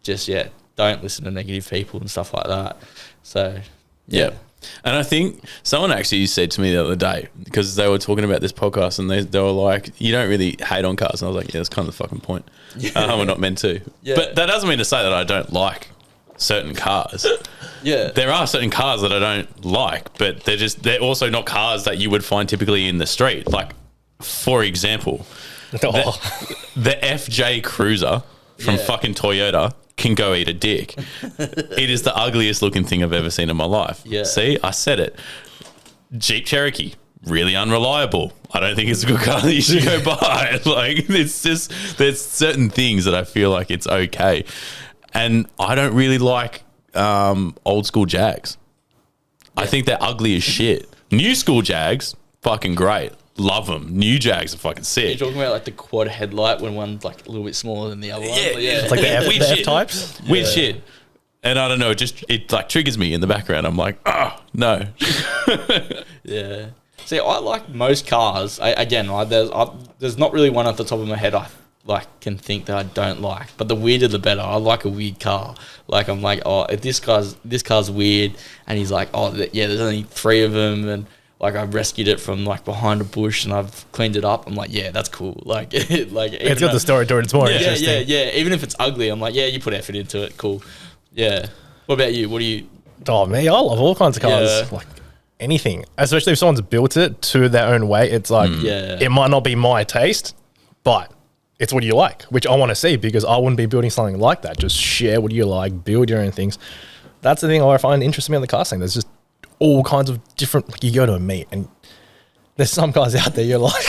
just, don't listen to negative people and stuff like that. So, Yeah. And I think someone actually said to me the other day, because they were talking about this podcast, and they were like, you don't really hate on cars. And I was like, yeah, that's kind of the fucking point. We're not meant to. Yeah. But that doesn't mean to say that I don't like certain cars. yeah. There are certain cars that I don't like, but they're also not cars that you would find typically in the street. Like, for example, the FJ Cruiser from fucking Toyota can go eat a dick. It is the ugliest looking thing I've ever seen in my life. Yeah. See, I said it. Jeep Cherokee, really unreliable. I don't think it's a good car that you should go buy. Like, it's just, there's certain things that I feel like it's okay. And I don't really like old school Jags. I think they're ugly as shit. New school Jags, fucking great. Love them. New Jags are fucking You're sick. talking about like the quad headlight when one's like a little bit smaller than the other one. Yeah, But It's like the Weird F shit. types. Weird shit. And I don't know, it like triggers me in the background. I'm like, no. Yeah. See, I like most cars. There's not really one off the top of my head I like can think that I don't like. But the weirder the better. I like a weird car. Like, I'm like, oh, if this car's weird, and he's like, oh yeah, there's only 3 of them, and like I rescued it from like behind a bush and I've cleaned it up. I'm like, yeah, that's cool. Like, It's got the story to it. It's more interesting. Yeah. Even if it's ugly, I'm like, yeah, you put effort into it. Cool. Yeah. What about you? What do you? Oh, me, I love all kinds of cars. Yeah. Like anything, especially if someone's built it to their own way. It's like, Yeah. it might not be my taste, but it's what you like, which I want to see, because I wouldn't be building something like that. Just share what you like, build your own things. That's the thing I find interesting about the car scene. There's just all kinds of different, like, you go to a meet and there's some guys out there you're like,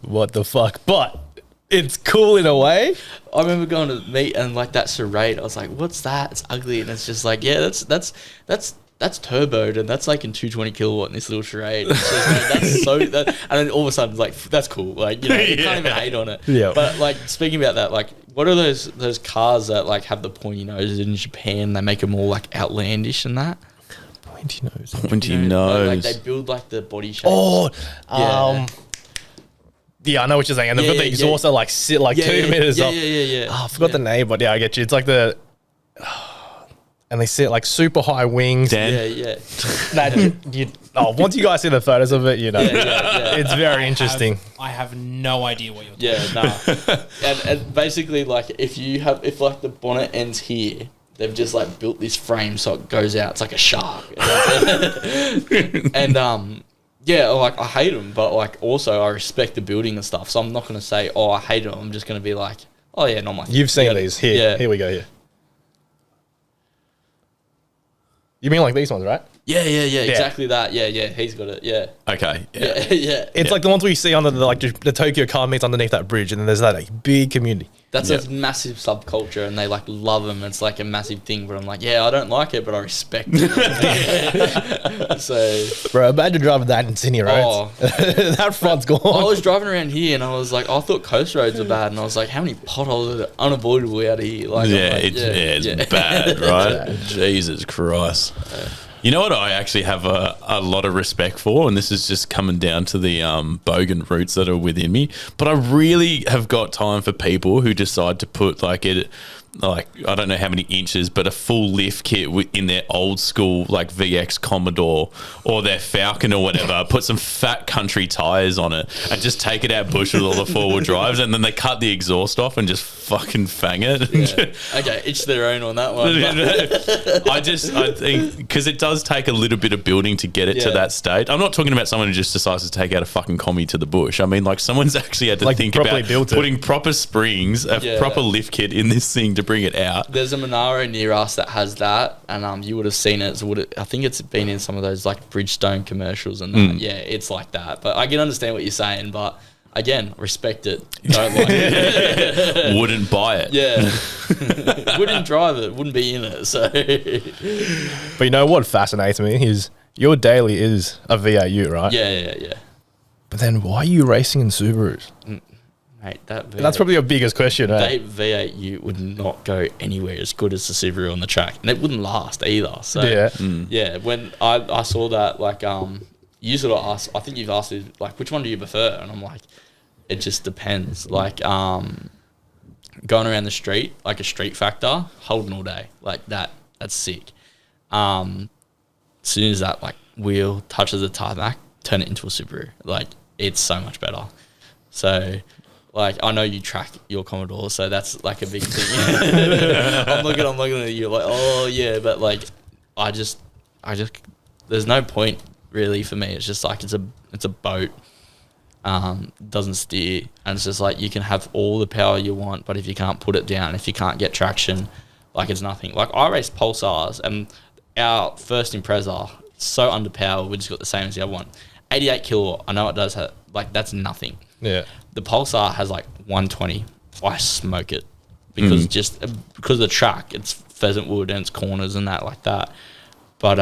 what the fuck? But it's cool in a way. I remember going to meet and like that charade. I was like, "What's that? It's ugly." And it's just like, yeah, that's that's turboed and that's like in 220 kilowatt in this little charade. It's just, like, that's so that, and then all of a sudden it's like that's cool. Like, you know, you can't even hate on it. Yeah. But like speaking about that, like what are those cars that like have the pointy noses in Japan? They make them all like outlandish and that. Pointy nose. Pointy nose. Like they build like the body shape. Oh, Yeah. yeah, I know what you're saying. And they've got the exhaust that like sit like 2 meters up. Yeah. Oh, I forgot the name, but yeah, I get you. It's like the, and they sit like super high wings. Dan? Yeah. Once you guys see the photos of it, you know, Yeah. it's very interesting. I have no idea what you're talking Yeah, nah. and basically, like, if like the bonnet ends here, they've just like built this frame so it goes out. It's like a shark. And yeah, like I hate them, but like also I respect the building and stuff. So I'm not gonna say, oh, I hate them. I'm just gonna be like, oh yeah, not my thing. You've seen Yeah. these here. Yeah. Here we go. Here. You mean like these ones, right? Yeah, exactly that. Yeah, he's got it. Yeah. Okay. Yeah. Yeah. It's like the ones we see on the Tokyo car meets underneath that bridge, and then there's that like, big community. That's a massive subculture, and they like love them. It's like a massive thing. But I'm like, yeah, I don't like it, but I respect it. So, Bro, imagine driving that in Sydney roads. That front's gone. I was driving around here, and I was like, I thought coast roads are bad, and I was like, how many potholes are unavoidable out of here? Like, Yeah, I'm like, it's bad, right? Jesus Christ. You know what I actually have a lot of respect for, and this is just coming down to the bogan roots that are within me, but I really have got time for people who decide to put like I don't know how many inches, but a full lift kit in their old school like VX Commodore or their Falcon or whatever, put some fat country tires on it and just take it out bush with all the four-wheel drives, and then they cut the exhaust off and just fucking fang it. Yeah. Okay, each their own on that one. I think because it does take a little bit of building to get it to that state. I'm not talking about someone who just decides to take out a fucking commie to the bush. I mean, like someone's actually had to Like think properly about built it. putting proper springs, a proper lift kit in this thing to bring it out. There's a Monaro near us that has that, and you would have seen it. I think it's been in some of those like Bridgestone commercials and that. Yeah, it's like that. But I can understand what you're saying, but again, respect it. Don't like it. Wouldn't buy it. Yeah. Wouldn't drive it. Wouldn't be in it. So. But you know what fascinates me is your daily is a V8 right? Yeah. But then why are you racing in Subarus? Mate, That's probably your biggest question, right? V8 Ute would not go anywhere as good as the Subaru on the track, and it wouldn't last either. So yeah, when I saw that, like you sort of asked, I think you've asked me, like, which one do you prefer? And I'm like, it just depends. Like going around the street, like a street factor, Holden all day, like that's sick. As soon as that like wheel touches the tarmac, turn it into a Subaru. Like it's so much better. So. Like, I know you track your Commodore, so that's, like, a big thing. I'm looking at you like, oh, yeah, but, like, I just, there's no point, really, for me. It's just, like, it's a boat, doesn't steer, and it's just, like, you can have all the power you want, but if you can't put it down, if you can't get traction, like, it's nothing. Like, I raced Pulsars, and our first Impreza, so underpowered, we just got the same as the other one. 88 kilowatt, I know it does have, like, that's nothing. Yeah. The Pulsar has like 120. I smoke it because because of the track, it's Pheasant Wood and it's corners and that like that. But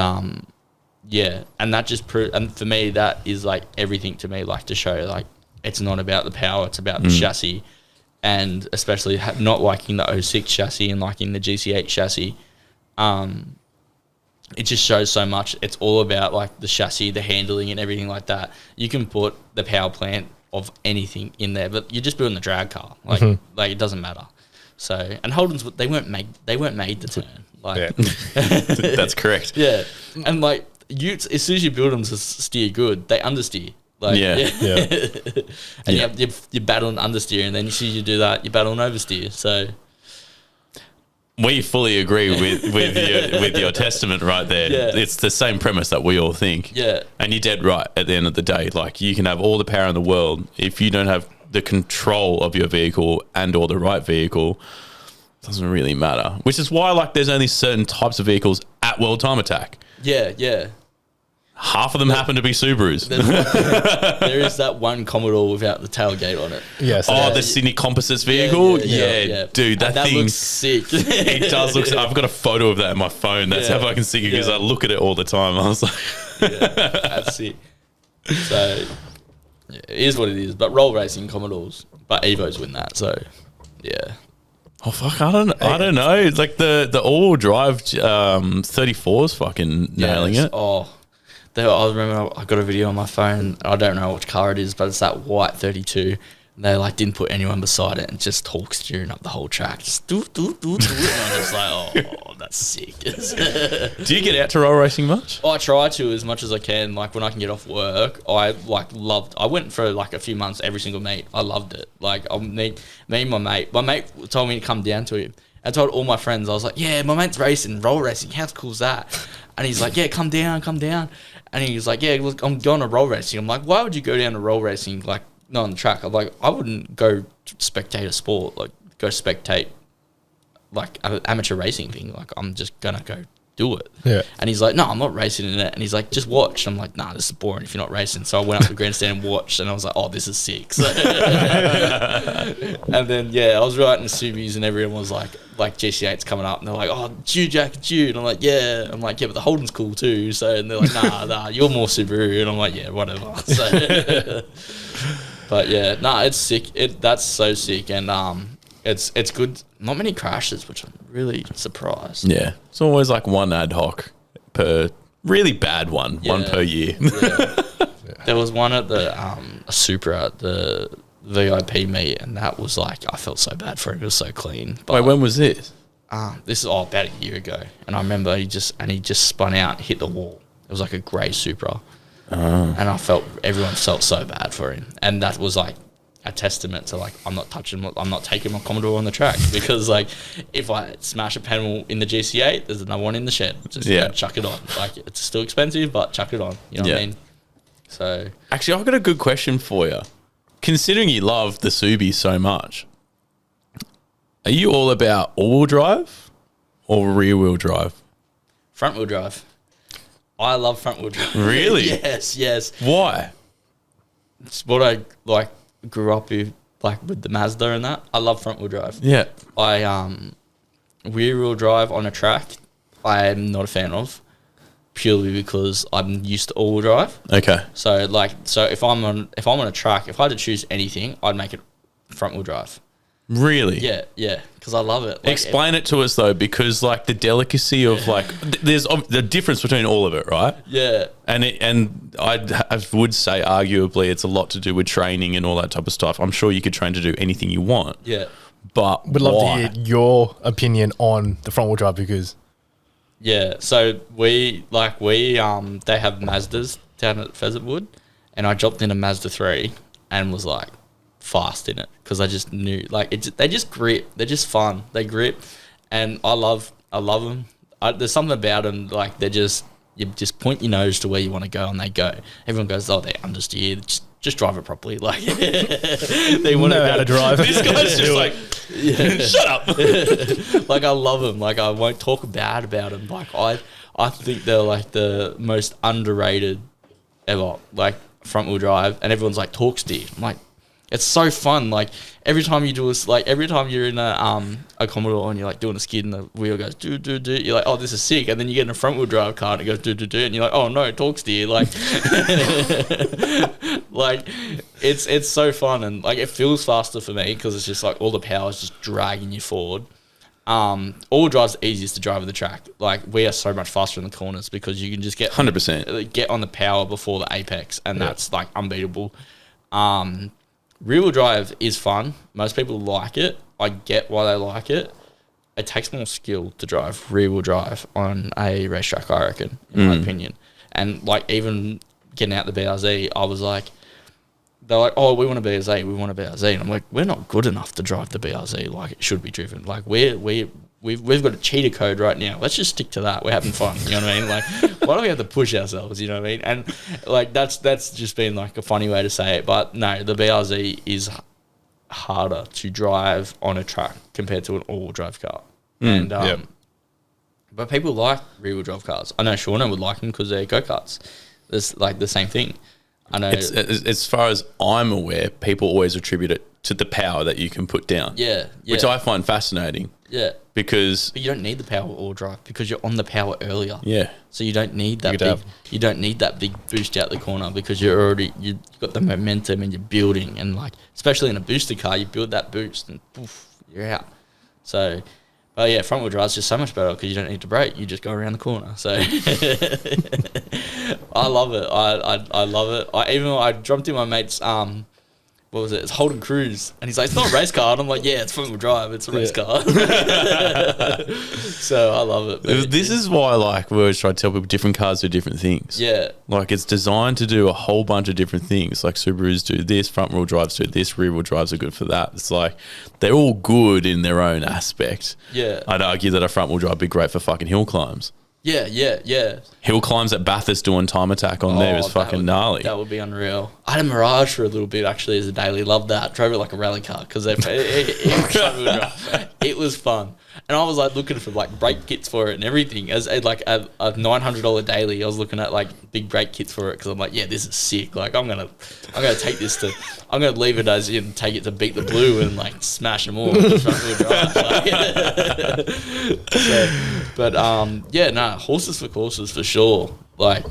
yeah, and that just and for me that is like everything to me. Like to show like it's not about the power, it's about the chassis, and especially not liking the 06 chassis and liking the GC8 chassis. It just shows so much. It's all about like the chassis, the handling, and everything like that. You can put the power plant of anything in there, but you're just building the drag car. Like, like it doesn't matter. So, and Holden's they weren't made to turn. Like, That's correct. Yeah, and like Utes, as soon as you build them to steer good, they understeer. Like, and you're battling understeer, and then as soon as you do that, you're battling oversteer. So. We fully agree with your testament right there. Yeah. It's the same premise that we all think. Yeah. And you're dead right at the end of the day. Like, you can have all the power in the world. If you don't have the control of your vehicle and or the right vehicle, it doesn't really matter. Which is why, like, there's only certain types of vehicles at World Time Attack. Yeah. half of them happen to be Subarus. There is that one Commodore without the tailgate on it. Yes. The Sydney Composites vehicle? Yeah. Dude, that thing looks sick. It does look. I've got a photo of that in my phone. That's how fucking sick it is. I look at it all the time. I was like, that's it. So it is what it is. But roll racing Commodores, but Evos win that. So yeah. oh fuck, I don't know. It's like the all-wheel drive 34 is fucking nailing it. Oh, I remember I got a video on my phone. I don't know which car it is, but it's that white 32. They like didn't put anyone beside it and just Torque steering up the whole track. Just do. And I'm just like, oh, that's sick. Do you get out to roll racing much? I try to as much as I can. Like when I can get off work, I went for like a few months every single meet. I loved it. Like me and my mate told me to come down to him. I told all my friends, I was like, yeah, my mate's racing, roll racing. How cool is that? And he's like, yeah, come down. And he's like, yeah, look, I'm going to roll racing. I'm like, why would you go down to roll racing? Like, not on the track. I'm like, I wouldn't go spectate a sport, like go spectate like an amateur racing thing. Like I'm just gonna go do it. Yeah. And he's like, no, I'm not racing in it. And he's like, just watch. And I'm like, nah, this is boring if you're not racing. So I went up to the grandstand and watched, and I was like, oh, this is sick. So and then I was riding the Subies, and everyone was like GC8's coming up, and they're like, oh, it's you, Jack, it's you. And I'm like, yeah. I'm like, yeah, but the Holden's cool too. So and they're like, nah, you're more Subaru. And I'm like, yeah, whatever. So but yeah, it's sick. That's so sick, and it's good. Not many crashes, which I'm really surprised. Yeah, it's always like one ad hoc per really bad one per year. Yeah. There was one at the Supra at the VIP meet, and that was like I felt so bad for him. It was so clean. But, Wait, when was this? This is about a year ago, and I remember he just spun out and hit the wall. It was like a grey Supra. And everyone felt so bad for him, and that was like a testament to like I'm not taking my Commodore on the track, because like if I smash a panel in the GC8, there's another one in the shed. Just chuck it on. Like it's still expensive, but chuck it on. You know what I mean? So actually, I've got a good question for you. Considering you love the Subi so much, are you all about all-wheel drive or rear-wheel drive? Front-wheel drive. I love front-wheel drive. Really? Yes. Why? It's what I like grew up with, like with the Mazda and that. I love front-wheel drive. Yeah. Rear-wheel drive on a track, I am not a fan of, purely because I'm used to all-wheel drive. Okay. So if I'm on a track, if I had to choose anything, I'd make it front-wheel drive. Really? Yeah, because I love it. Like, explain it to us though, because like the delicacy of like there's the difference between all of it, right? Yeah. And I would say arguably it's a lot to do with training and all that type of stuff. I'm sure you could train to do anything you want. Yeah. But would love to hear your opinion on the front wheel drive, because so they have Mazdas down at Pheasant Wood, and I dropped in a Mazda 3 and was like fast in it, because I just knew they just grip. They're just fun. They grip, and I love them. There's something about them, like you just point your nose to where you want to go and they go. Everyone goes, oh, they're understeer. Just drive it properly. Like they want to know how to drive. This guy's just like, shut up. Like I love them. Like I won't talk bad about them. Like I think they're like the most underrated ever. Like front wheel drive, and everyone's like torque steer. I'm like, it's so fun. Like every time you do every time you're in a Commodore and you're like doing a skid and the wheel goes do, you're like, oh, this is sick. And then you get in a front wheel drive car and it goes do, and you're like, oh no, torque steer. Like, like it's so fun, and like it feels faster for me because it's just like all the power is just dragging you forward. All drive's the easiest to drive at the track. Like we are so much faster in the corners because you can just get 100% get on the power before the apex, and that's like unbeatable. Rear wheel drive is fun. Most people like it. I get why they like it. It takes more skill to drive rear wheel drive on a racetrack, I reckon, in my opinion. And like even getting out the BRZ, I was like, they're like, oh, we want a BRZ, and I'm like, we're not good enough to drive the BRZ like it should be driven. Like we've got a cheater code right now. Let's just stick to that. We're having fun. You know what I mean? Like, why do we have to push ourselves? You know what I mean? And like that's just been like a funny way to say it. But no, the BRZ is harder to drive on a track compared to an all-wheel drive car. But people like rear-wheel drive cars. I know Shauna would like them because they're go-karts. it's like the same thing. I know. It's, as far as I'm aware, people always attribute it to the power that you can put down. Yeah. Which I find fascinating. Yeah. Because but you don't need the power all drive because you're on the power earlier. Yeah. So you don't need that you don't need that big boost out the corner because you've got the momentum and you're building, and like especially in a booster car, you build that boost and poof, you're out. So but yeah, front wheel drive is just so much better because you don't need to brake, you just go around the corner. So I love it. I love it. I jumped in my mate's what was it? It's Holden Cruise. And he's like, it's not a race car. And I'm like, yeah, it's front wheel drive. It's a race car. So I love it. But this is why, like, we always try to tell people different cars do different things. Yeah. Like, it's designed to do a whole bunch of different things. Like, Subarus do this, front wheel drives do this, rear wheel drives are good for that. It's like, they're all good in their own aspect. Yeah. I'd argue that a front wheel drive would be great for fucking hill climbs. Yeah. Hill climbs at Bathurst doing time attack on there is fucking gnarly. That would be unreal. I had a Mirage for a little bit actually as a daily. Loved that. Drove it like a rally car because it was fun. And I was like looking for like brake kits for it and everything. As a $900 daily, I was looking at like big brake kits for it because I'm like, yeah, this is sick. Like I'm gonna take this to. I'm gonna leave it as in, take it to Beat the Blue and like smash them all. Horses for courses for sure. Like,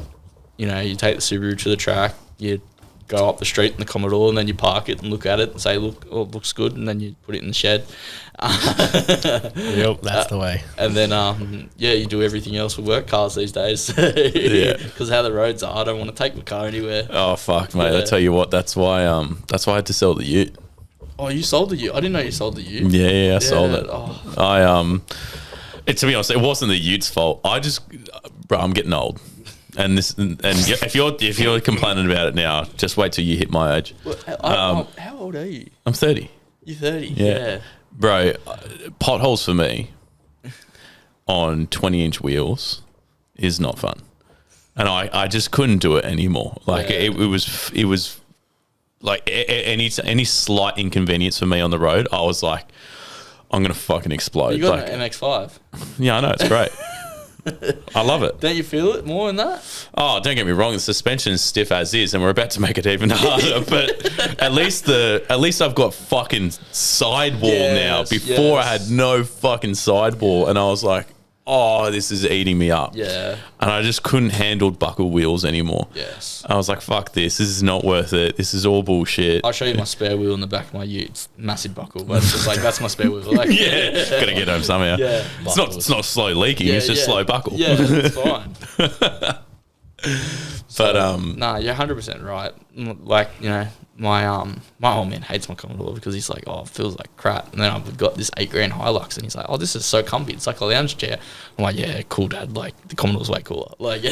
you know, you take the Subaru to the track, you go up the street in the Commodore, and then you park it and look at it and say, look, it looks good, and then you put it in the shed. Yep, that's the way. And then, you do everything else with work cars these days. Yeah. Because how the roads are, I don't want to take my car anywhere. Oh, fuck, mate. I tell you what, that's why I had to sell the Ute. Oh, you sold the Ute? I didn't know you sold the Ute. Yeah, I sold it. Oh. To be honest, it wasn't the Ute's fault. I'm getting old. And if you're complaining about it now, just wait till you hit my age. How old are you? I'm 30. You're 30? Yeah. Bro, potholes for me on 20-inch wheels is not fun. And I just couldn't do it anymore. Like, it was like any slight inconvenience for me on the road, I was like, I'm going to fucking explode. You got an MX-5. Yeah, I know. It's great. I love it. Don't you feel it more than that? Oh, don't get me wrong. The suspension's stiff as is, and we're about to make it even harder. But at least I've got fucking sidewall now. Before I had no fucking sidewall, and I was like, oh, this is eating me up. Yeah. And I just couldn't handle buckle wheels anymore. Yes. I was like, fuck this. This is not worth it. This is all bullshit. I'll show you my spare wheel in the back of my Ute. It's massive buckle, but it's just like, that's my spare wheel. Like, yeah. Gotta get home somehow. Yeah. It's not slow leaking. It's just slow buckle. Yeah, it's fine. But you're 100% right. Like, you know, my old man hates my Commodore because he's like, oh, it feels like crap. And then I've got this $8,000 Hilux, and he's like, oh, this is so comfy. It's like a lounge chair. I'm like, yeah, cool, Dad. Like, the Commodore's way cooler. Like,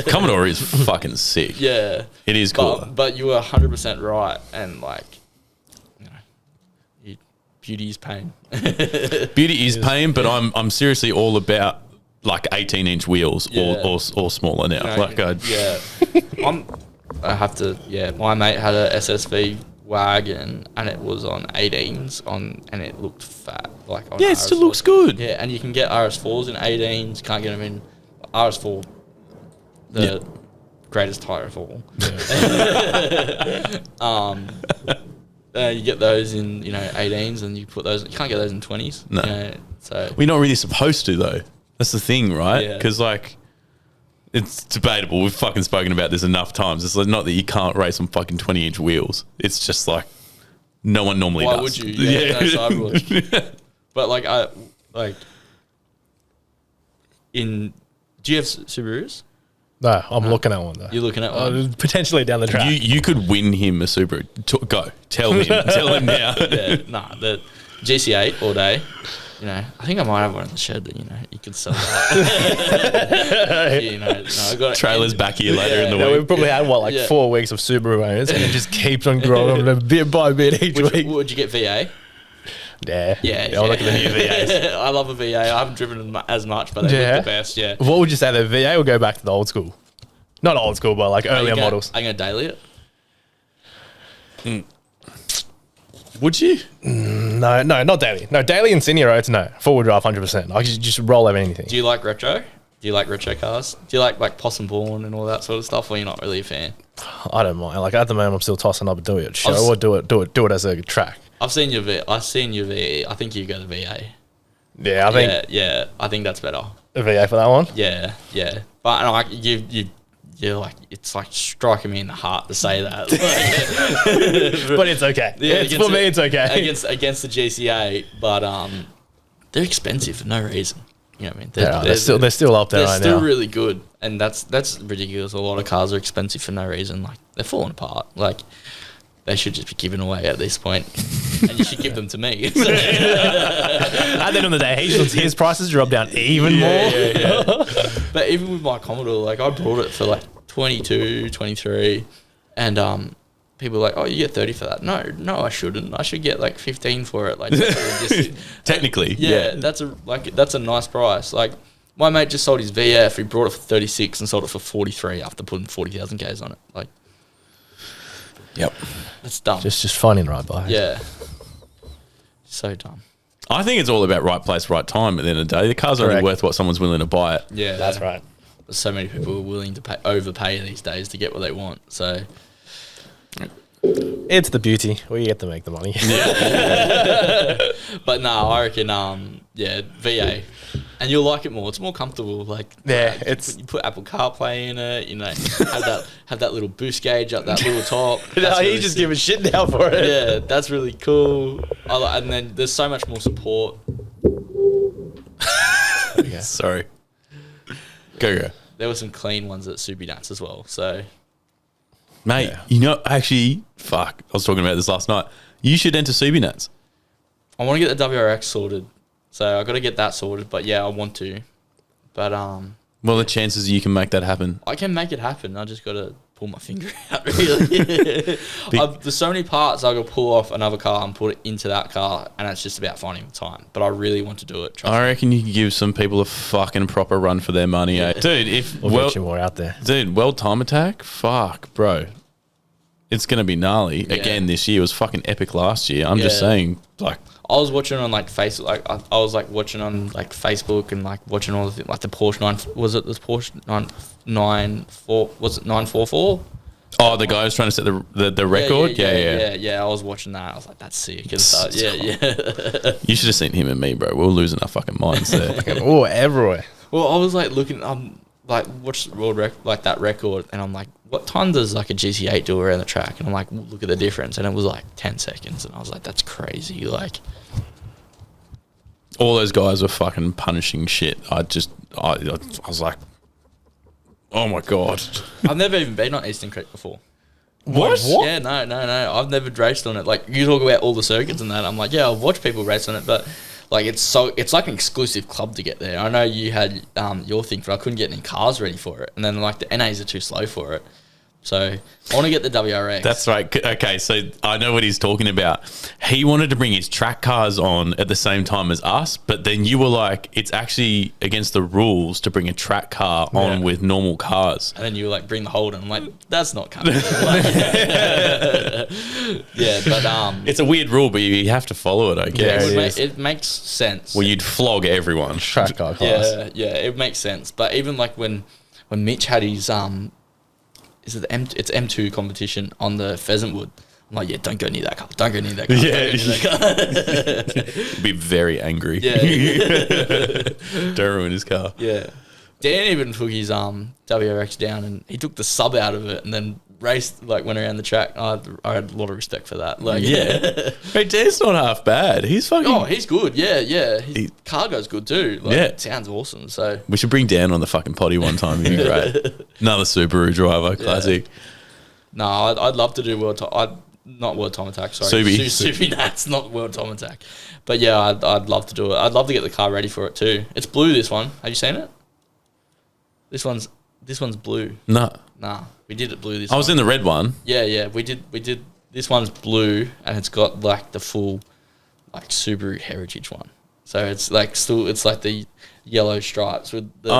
Commodore is fucking sick. Yeah, it is cool. But you were 100% right, and like, you know, beauty is pain. Beauty is pain, but I'm seriously all about like 18-inch wheels or smaller now. My mate had a SSV wagon and it was on 18s and it looked fat. Like on it still looks good. Yeah, and you can get RS4s in 18s. Can't get them in RS4. The greatest tire of all. Yeah. You get those in 18s and you put those. You can't get those in 20s. No. So we're not really supposed to though. That's the thing, right? Yeah. Because like, it's debatable. We've fucking spoken about this enough times. It's like not that you can't race on fucking 20-inch wheels. It's just like no one normally does. Why would you? Yeah. No sidewalls. But do you have Subarus? No, I'm looking at one though. You're looking at one? Potentially down the track. You could win him a Subaru. Go. Tell him now. The GC8 all day. You know, I think I might have one in the shed that, you could sell that. I got trailers back here later in the week. We've probably had 4 weeks of Subaru owners, and it just keeps on growing bit by bit each week. Would you get VA? Yeah. I'll look at the new VAs. I love a VA. I haven't driven them as much, but they look the best, yeah. What would you say, the VA will go back to the old school? Not old school, but like earlier models. Are you going to daily it? Would you? No, not daily. No, daily Insignia roads, no. Forward drive, 100%. I could just roll over anything. Do you like retro? Do you like retro cars? Do you like Possum Born and all that sort of stuff, or you're not really a fan? I don't mind. Like at the moment, I'm still tossing up. Do it at show I've or do it as a track. I've seen your VA. I think you go to VA. Yeah, I think I think that's better. a VA for that one. Yeah. But like you're like, it's like striking me in the heart to say that. But it's okay. Yeah, For me, it's okay. Against the GCA, but they're expensive for no reason. You know what I mean? They're still up there they're right still now. really good, and that's ridiculous. A lot of cars are expensive for no reason. Like, they're falling apart. Like, they should just be given away at this point, and you should give them to me. At the end of the day, his prices drop down even more. But even with my Commodore, like, I bought it for like 22, 23, and people are like, oh, you get 30 for that. No, I shouldn't. I should get like 15 for it. Like, just, Technically, that's a nice price. Like, my mate just sold his VF. He brought it for 36 and sold it for 43 after putting 40,000 Ks on it. Like, yep. that's dumb. Just finding the right buy. Yeah. So dumb. I think it's all about right place, right time. At the end of the day, the car's only Correct. worth what someone's willing to buy it. Yeah. That's right. So many people are willing to overpay these days to get what they want. So, It's the beauty. We get to make the money. but no, I reckon, VA. And you'll like it more. It's more comfortable. Like, you put Apple CarPlay in it. You know, have that little boost gauge up that little top. No, he just give a shit now for it. Yeah, that's really cool. And then there's so much more support. Sorry. Go. There were some clean ones at Super Nuts as well. So, Mate, you know, actually, fuck, I was talking about this last night. You should enter Subinats. I want to get the WRX sorted. So I got to get that sorted. But yeah, I want to. But Well, the chances you can make that happen. I can make it happen. I just got to pull my finger out, really. There's so many parts I got to pull off another car and put it into that car, and it's just about finding the time. But I really want to do it. Trust I me. reckon you could give some people a fucking proper run for their money, eh? Dude, We'll get you more out there. World Time Attack, fuck, bro. It's going to be gnarly. Yeah. Again, this year was fucking epic last year. I'm just Yeah. saying, like, I was watching on like Facebook, like I was like watching on like Facebook and like watching all the things, like the Porsche 944? oh, the guy who's trying to set the record? Yeah. I was watching that. I was like, that's sick. And so, yeah. You should have seen him and me, bro. We're losing our fucking minds there. Oh, everywhere. Well, I was like looking, like watched the world like that record, and I'm like, what time does like a GT8 do around the track? And I'm like, look at the difference, and it was like 10 seconds, and I was like, that's crazy. Like, All those guys were fucking punishing shit. I was like, oh my God. I've never even been on Eastern Creek before. What? Yeah, no. I've never raced on it. Like, you talk about all the circuits and that. I'm like, yeah, I've watched people race on it, but like, it's like an exclusive club to get there. I know you had your thing, but I couldn't get any cars ready for it. And then like the NAs are too slow for it. So I want to get the WRX. That's right. Okay, so I know what he's talking about. He wanted to bring his track cars on at the same time as us, but then you were like, it's actually against the rules to bring a track car on with normal cars. And then you were like, bring the Holden. I'm like, that's not coming. But It's a weird rule, but you have to follow it, I guess. it makes sense. Well, you'd flog everyone. Track car class. Yeah, it makes sense. But even like when Mitch had his is it it's M2 competition on the Pheasant Wood. I'm like, yeah, don't go near that car. Don't go near that car. He'd be very angry. Yeah. Don't ruin his car. Yeah. Dan even took his WRX down, and he took the sub out of it and then raced, like, went around the track. I had a lot of respect for that. Like, Yeah. Hey, Dan's not half bad. He's fucking... Oh, he's good. Yeah. His cargo's good too. Like, Yeah. It sounds awesome. So We should bring Dan on the fucking potty one time. It'd be great. Another Subaru driver. Classic. no, I'd love to do not World Time Attack. Sorry, Subi. That's not World Time Attack. But yeah, I'd love to do it. I'd love to get the car ready for it too. It's blue. This one. Have you seen it? This one's blue. No. Nah, we did it blue. This I was in the red one. Yeah. We did. This one's blue, and it's got like the full like Subaru Heritage one. So it's like it's like the yellow stripes with the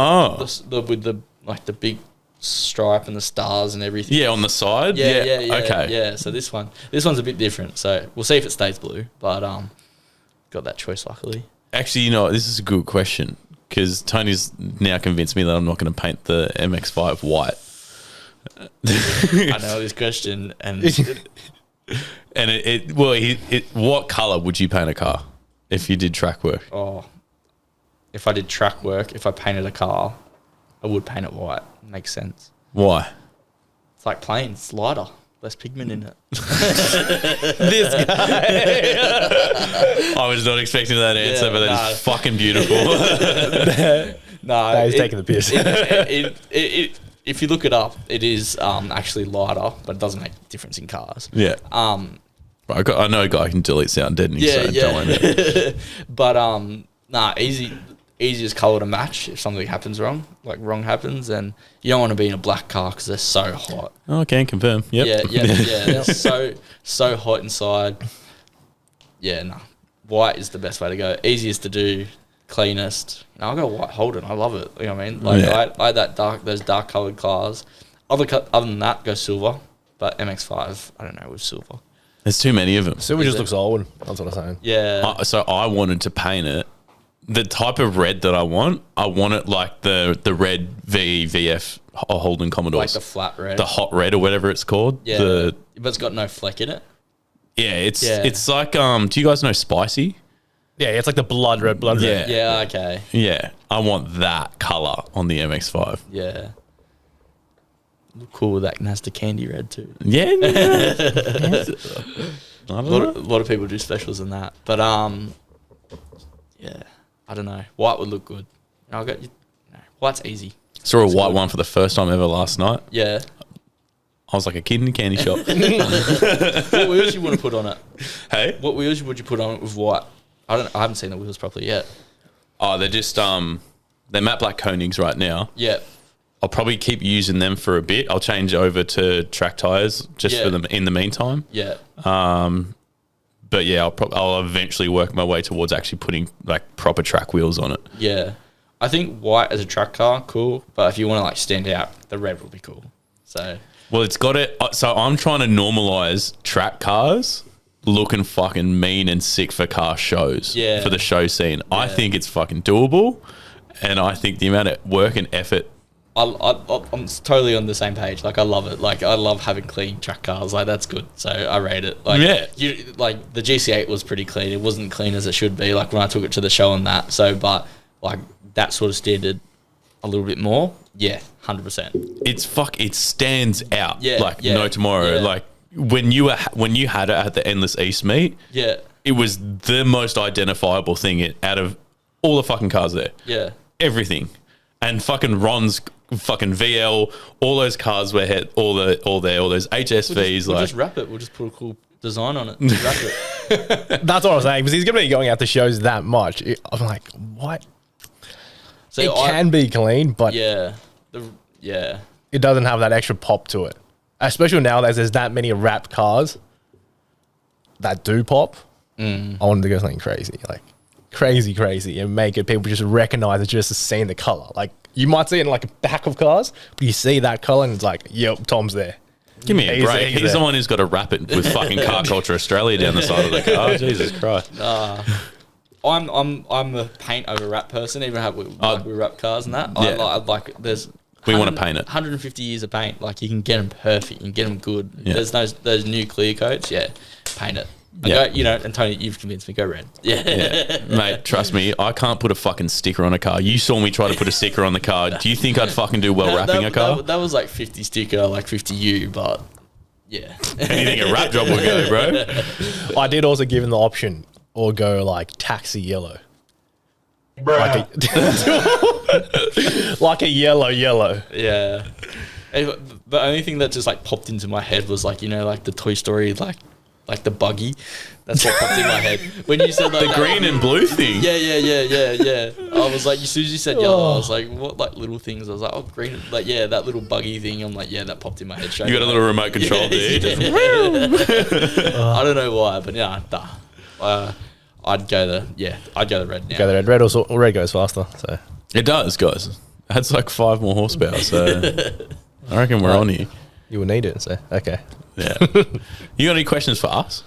like the big stripe and the stars and everything. Yeah, on the side. Yeah. Okay. Yeah. So this one's a bit different. So we'll see if it stays blue. But got that choice luckily. Actually, you know, this is a good question. because Tony's now convinced me that I'm not going to paint the MX-5 white. I know this question, and what color would you paint a car if you did track work? oh, if I did track work, if I painted a car, I would paint it white. Makes sense. Why? It's like plain, it's lighter, less pigment in it. This guy. I was not expecting that answer, but that is fucking beautiful. No, He's taking the piss. If you look it up, it is actually lighter, but it doesn't make a difference in cars. Yeah. I know a guy who can delete sound deadening. Yeah, so don't worry. yeah. But easiest color to match if something happens wrong, like wrong happens, and you don't want to be in a black car because they're so hot. Oh, I can confirm. Yep. Yeah. They're so hot inside. Yeah, no. White is the best way to go. Easiest to do, cleanest. No, I'll go white Holden. I love it. You know what I mean? Like I had those dark colored cars. Other than that, go silver. But MX-5, I don't know, with silver. There's too many of them. Silver just looks old. That's what I'm saying. Yeah. So I wanted to paint it. The type of red that I want it like the red VF Holden Commodores. Like the flat red. The hot red or whatever it's called. Yeah. But it's got no fleck in it. Yeah, it's like do you guys know Spicy? Yeah, it's like the blood red. Yeah. Yeah, okay. Yeah, I want that color on the MX-5. Yeah. Look cool with that Nasty candy red too. Yeah. A lot of people do specials in that. But yeah, I don't know. White would look good. White's easy. Saw a white one for the first time ever last night. Yeah. I was like a kid in a candy shop. What wheels you want to put on it? Hey? What wheels would you put on it with white? I haven't seen the wheels properly yet. Oh, they're just they're matte black Koenigs right now. Yeah. I'll probably keep using them for a bit. I'll change over to track tires just for them in the meantime. Yeah. But yeah, I'll eventually work my way towards actually putting like proper track wheels on it. Yeah. I think white as a track car, cool. But if you want to like stand out, the red will be cool. So. Well, it's got it. So I'm trying to normalize track cars looking fucking mean and sick for car shows. Yeah. For the show scene. Yeah. I think it's fucking doable. And I think the amount of work and effort. I'm totally on the same page. Like, I love it. Like, I love having clean track cars. Like, that's good. So I rate it. Like, yeah. Like the GC8 was pretty clean. It wasn't clean as it should be. Like when I took it to the show and that. So, but like that sort of standard, a little bit more. Yeah, 100%. It stands out. Yeah. Like no tomorrow. Yeah. Like when you had it at the Endless East meet. Yeah. It was the most identifiable thing out of all the fucking cars there. Yeah. Everything. And fucking Ron's fucking VL, all those cars were all those HSVs. We'll just wrap it. We'll just put a cool design on it. Wrap it. That's what I'm saying. Because he's going to be going out to shows that much. I'm like, what? So it can be clean, but yeah, it doesn't have that extra pop to it. Especially nowadays, there's that many wrapped cars that do pop. I wanted to go something crazy, like crazy, and make it people just recognize it just seeing the color. Like you might see it in like a back of cars, but you see that color and it's like, yep, Tom's there. Give me a break. He's the one who's got to wrap it with fucking Car Culture Australia down the side of the car. Jesus Christ. I'm a paint over wrap person, even we wrap cars and that. Yeah. I like there's we want to paint it. 150 years of paint, like you can get them perfect, you can get them good. Yeah. There's those new clear coats, paint it. Yeah. Go, and Tony, you've convinced me. Go red. Yeah. Mate, trust me, I can't put a fucking sticker on a car. You saw me try to put a sticker on the car. Do you think I'd fucking do well wrapping a car? That was like 50 sticker, like 50 U, but yeah. Anything a wrap job will go, bro. I did also give him the option or go like taxi yellow. Like a yellow. Yeah. The only thing that just like popped into my head was like, like the Toy Story, like the buggy. That's what popped in my head. When you said like the green and blue thing. Yeah. I was like, as soon as you said yellow, I was like, what like little things? I was like, oh, green, like that little buggy thing. I'm like, that popped in my head straight. You got a little remote control there. I don't know why, but I'd go the red now. Go the red. Red goes faster. So it does, guys. It's like 5 more horsepower. So I reckon we're on here. You will need it. So okay. Yeah. You got any questions for us?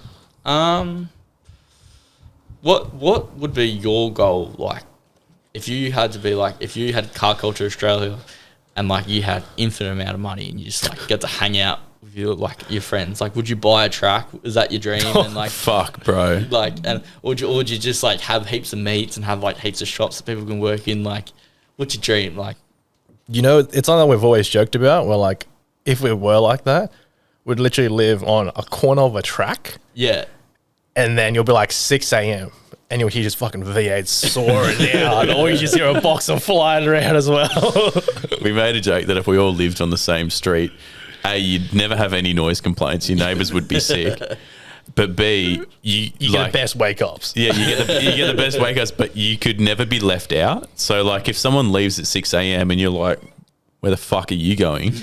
What would be your goal like if you had to be like, if you had Car Culture Australia and like you had infinite amount of money and you just like get to hang out with your friends, like would you buy a track? Is that your dream? And like Fuck, bro. like, and or would you just like have heaps of meets and have like heaps of shops that people can work in? Like, what's your dream? Like, You know, it's something we've always joked about. Where like, if we were like that, we'd literally live on a corner of a track, yeah, and then you'll be like 6 a.m. and you'll hear just fucking V8 soaring out, or you just hear a boxer flying around as well. We made a joke that if we all lived on the same street, A, you'd never have any noise complaints. Your neighbours would be sick. But B, you get the best wake ups. Yeah, you get the best wake ups, but you could never be left out. So like, if someone leaves at 6 a.m. and you're like, "Where the fuck are you going?"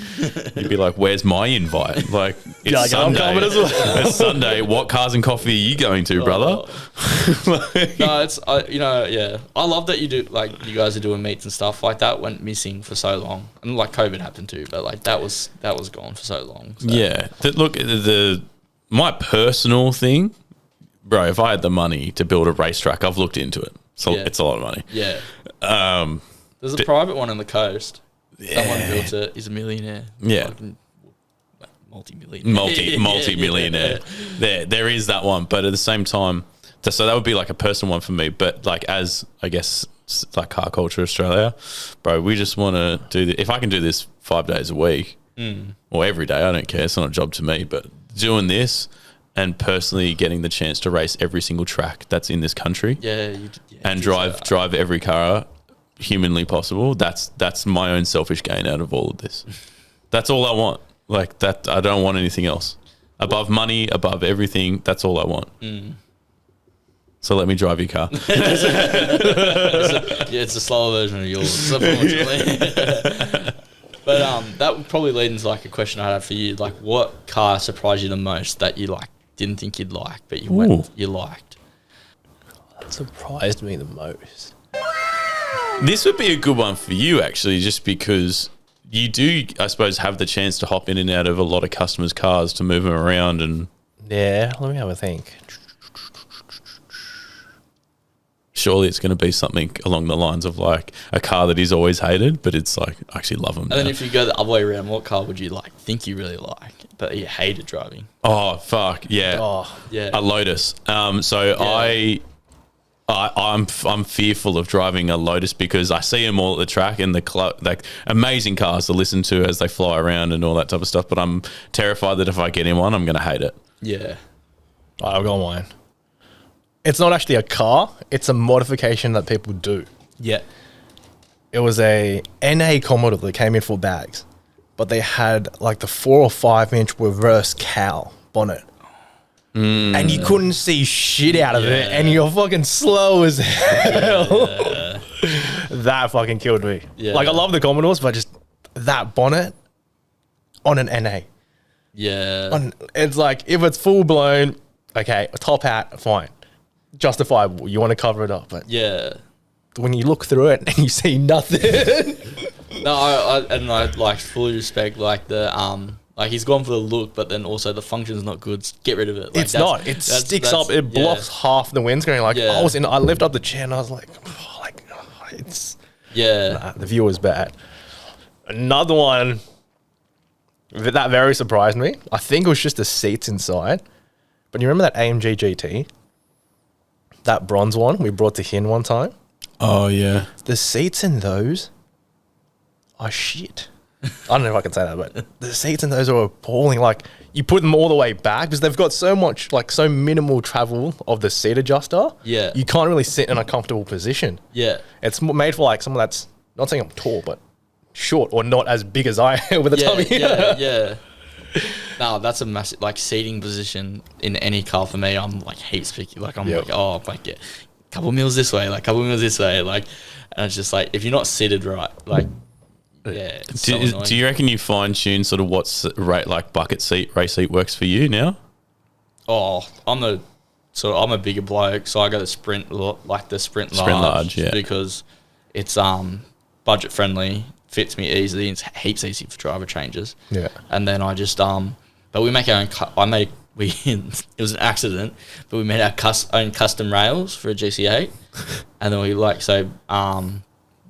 You'd be like, "Where's my invite?" Like, it's Yeah, I'm Sunday. coming as well. It's Sunday. What cars and coffee are you going to, brother? No, it's yeah. I love that you do, like, you guys are doing meets and stuff like that. Went missing for so long, and like COVID happened too, but like that was gone for so long. So. Yeah. Look, my personal thing, bro. If I had the money to build a racetrack, I've looked into it. So Yeah. it's a lot of money. Yeah. There's a private one on the coast. Someone Yeah. built it. He's a millionaire. Yeah. Fucking multi-millionaire. Multi-millionaire. There is that one, but at the same time, so that would be like a personal one for me. But like, as I guess like Car Culture Australia, bro, we just want to do if I can do this 5 days a week or every day, I don't care. It's not a job to me. But doing this and personally getting the chance to race every single track that's in this country, and drive every car humanly possible. That's my own selfish gain out of all of this. That's all I want. Like that, I don't want anything else above money, above everything. That's all I want. So let me drive your car. It's a slower version of yours, unfortunately. But that would probably lead into like a question I had for you. Like, what car surprised you the most that you like didn't think you'd like, but you liked? That surprised me the most. This would be a good one for you, actually, just because you do, I suppose, have the chance to hop in and out of a lot of customers' cars to move them around. And Yeah, let me have a think. surely it's going to be something along the lines of like a car that is always hated, but it's like, I actually love them. And then if you go the other way around, what car would you like think you really like, but you hated driving? Oh, fuck. Yeah. Oh, Yeah. A Lotus. I'm fearful of driving a Lotus because I see them all at the track and like amazing cars to listen to as they fly around and all that type of stuff. But I'm terrified that if I get in one, I'm going to hate it. Yeah. I've got mine. It's not actually a car. It's a modification that people do. Yeah. It was a NA Commodore that came in for bags, but they had like the 4 or 5 inch reverse cowl bonnet. And you couldn't see shit out of it, and you're fucking slow as hell. That fucking killed me. Yeah. Like, I love the Commodores, but just that bonnet on an NA. Yeah. It's like, if it's full blown, okay, a top hat, fine. Justifiable. You want to cover it up, but Yeah. when you look through it and you see nothing. No, I like fully respect like the like he's gone for the look, but then also the function's not good. Get rid of it. Like, It's not. It sticks up. It blocks half the windscreen. Like, Yeah. I lift up the chair and I was like, it's Yeah. the view was bad. Another one that very surprised me. I think it was just the seats inside. But you remember that AMG GT? That bronze one we brought to Hin one time? Oh, yeah. The seats in those are shit. I don't know if I can say that, but the seats in those are appalling. Like, you put them all the way back because they've got so much, like, so minimal travel of the seat adjuster. Yeah. You can't really sit in a comfortable position. Yeah. It's made for, like, someone that's, not saying I'm tall, but short or not as big as I am with a tummy. Yeah. No, that's a massive, like, seating position in any car for me. I'm like heaps picky. Like, I'm Yep. like, oh, like, yeah, couple meals this way, like, couple meals this way, like, and it's just like, if you're not seated right, like, yeah. It's so annoying. Do you reckon you fine tune sort of what's like bucket seat, race seat works for you now? Oh, I'm a bigger bloke, so I go the Sprint, like the Sprint Large, yeah. because it's budget friendly, fits me easily, and it's heaps easy for driver changes. Yeah. And then I just but we make our own. It was an accident, but we made our own custom rails for a GC8, and then we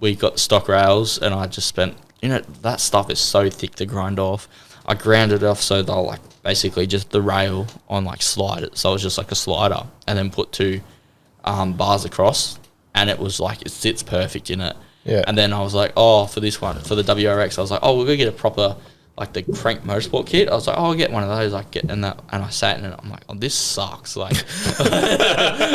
we got the stock rails, and I just spent, that stuff is so thick to grind off. I ground it off so they'll like basically just the rail on like slide it. So it was just like a slider, and then put 2 bars across, and it was like, it sits perfect in it. Yeah. And then I was like, for this one, for the WRX, I was like, we're going to get a proper, like the crank motorsport kit. I was like, I'll get one of those. And I sat in it. I'm like, this sucks. Like,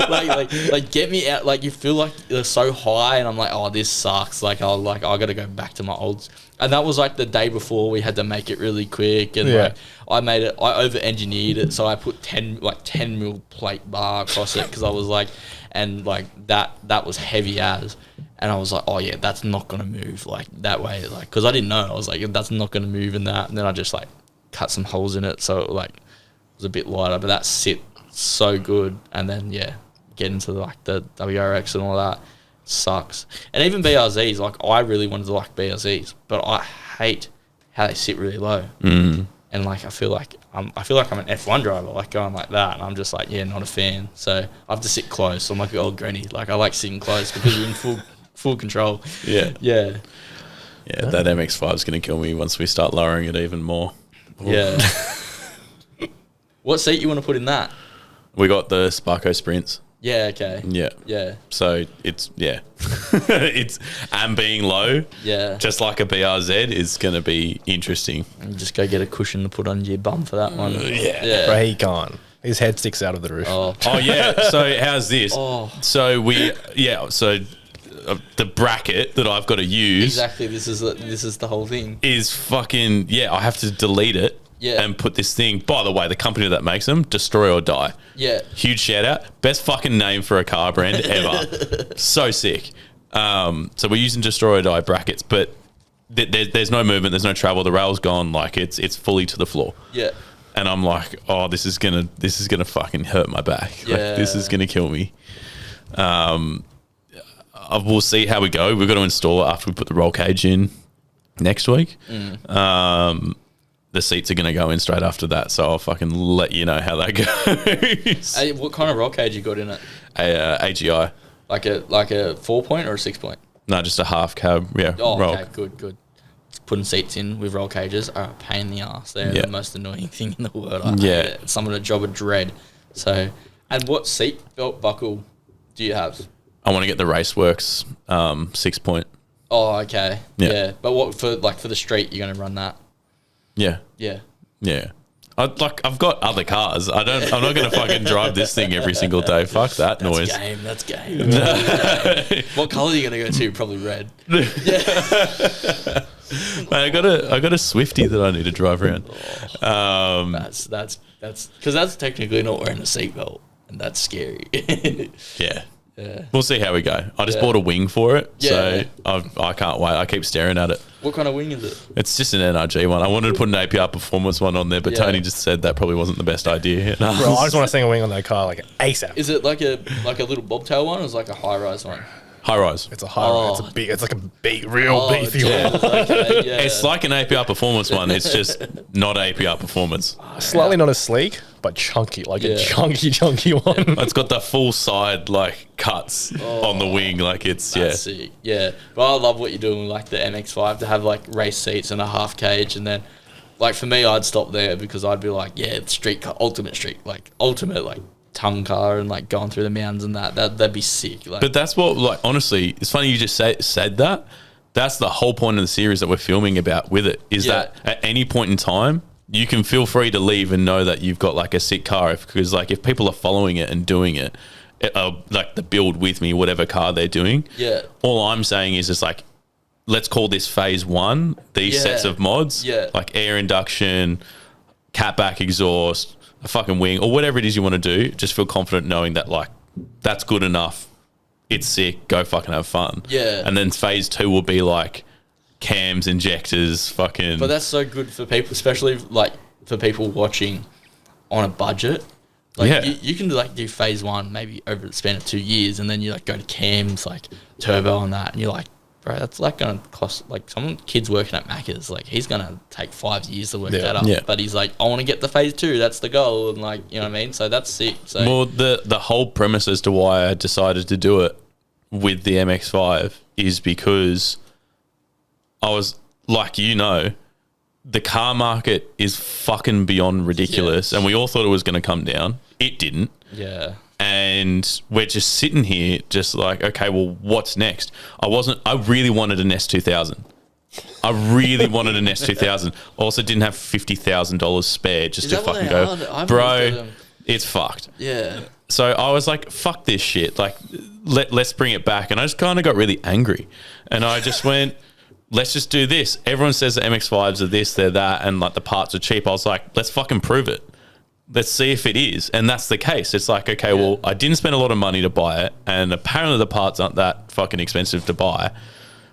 like get me out. Like, you feel like they're so high, and I'm like, this sucks. Like, I got to go back to my old. And that was like the day before we had to make it really quick. And like, I over engineered it. So I put 10 mil plate bar across it, because I was like, and like that was heavy as. And I was like, that's not going to move like that way. Like, because I didn't know. I was like, that's not going to move in that. And then I just like cut some holes in it. So it like was a bit lighter, but that sit so good. And then, get into like the WRX and all that sucks. And even BRZs, like I really wanted to like BRZs, but I hate how they sit really low. Mm. And like, I feel like I'm an F1 driver, like going like that. And I'm just like, not a fan. So I have to sit close. I'm like an old granny. Like I like sitting close because you're in full control. Yeah. Yeah. Yeah, that MX-5 is going to kill me once we start lowering it even more. Yeah. What seat you want to put in that? We got the Sparko Sprints. Yeah, okay. Yeah. Yeah. So it's and being low, just like a BRZ, is going to be interesting. And just go get a cushion to put on your bum for that one. Yeah. But he can't. His head sticks out of the roof. Oh, yeah. So how's this? Oh. So the bracket that I've got to use exactly. This is the whole thing. is fucking I have to delete it. Yeah. And put this thing. By the way, the company that makes them, Destroy or Die. Yeah. Huge shout out. Best fucking name for a car brand ever. So sick. So we're using Destroy or Die brackets, but there's no movement, there's no travel. The rail's gone. Like it's fully to the floor. Yeah. And I'm like, this is gonna fucking hurt my back. Yeah. Like, this is gonna kill me. We'll see how we go. We've got to install it after we put the roll cage in next week. The seats are going to go in straight after that, so I'll fucking let you know how that goes. Hey, what kind of roll cage you got in it? AGI. Like a 4-point or a 6-point? No, just a half cab. Yeah. Oh, roll. okay, good. Putting seats in with roll cages are a pain in the ass. They're the most annoying thing in the world. I hate it. Some of the job of dread. So, and what seat belt buckle do you have? I want to get the Raceworks 6-point. Oh, okay. Yeah. Yeah. But what for the street you're going to run that? Yeah. Yeah. Yeah. I've got other cars. I'm not going to fucking drive this thing every single day. Fuck that noise. That's game. What colour are you going to go to? Probably red. Man, I got a Swifty that I need to drive around. That's because that's technically not wearing a seatbelt, and that's scary. Yeah. Yeah. We'll see how we go. I just bought a wing for it, Yeah. so I can't wait. I keep staring at it. What kind of wing is it? It's just an NRG one. I wanted to put an APR performance one on there, but Tony just said that probably wasn't the best idea. Bro, I just want to sing a wing on that car like ASAP. Is it like a little bobtail one, or is it like a high rise one? High rise. It's a high. It's like a real beefy yeah. one. Okay, yeah. It's like an APR performance one. It's just not APR performance. Slightly not as sleek, but chunky, like a chunky one. It's got the full side like cuts on the wing. Like it's That's sick. Yeah. But I love what you're doing with like the MX-5 to have like race seats and a half cage, and then like for me I'd stop there because I'd be like, street car, ultimate tongue car and like going through the mountains and that'd be sick. Like, But that's what, like, honestly, it's funny you just said that. That's the whole point of the series that we're filming about with it, is that at any point in time, you can feel free to leave and know that you've got like a sick car. Because like if people are following it and doing it, like the build with me, whatever car they're doing, all I'm saying is just like, let's call this phase 1, these sets of mods, like air induction, catback exhaust, a fucking wing, or whatever it is you want to do. Just feel confident knowing that like that's good enough. It's sick. Go fucking have fun. Yeah. And then phase 2 will be like cams, injectors, fucking. But that's so good for people, especially like for people watching on a budget. Like you can do phase 1 maybe over the span of 2 years, and then you like go to cams like turbo and that, and you're like, bro, that's like going to cost like some kid's working at Macca's. Like he's going to take 5 years to work that up. Yeah. But he's like, I want to get the phase 2. That's the goal. And like, you know what I mean? So that's sick. So well, the whole premise as to why I decided to do it with the MX-5 is because I was, like, the car market is fucking beyond ridiculous. Yes. And we all thought it was going to come down. It didn't. Yeah. And we're just sitting here just like, okay, well, what's next? I really wanted an S2000. I really wanted an S2000. Also didn't have $50,000 spare just Is to that what fucking they go, are? I haven't looked at bro, them. it's fucked. Yeah. So I was like, fuck this shit. Like, let's bring it back. And I just kind of got really angry. And I just went, let's just do this. Everyone says the MX-5s are this, they're that, and like the parts are cheap. I was like, let's fucking prove it. Let's see if it is. And that's the case. It's like, okay, well, I didn't spend a lot of money to buy it. And apparently the parts aren't that fucking expensive to buy.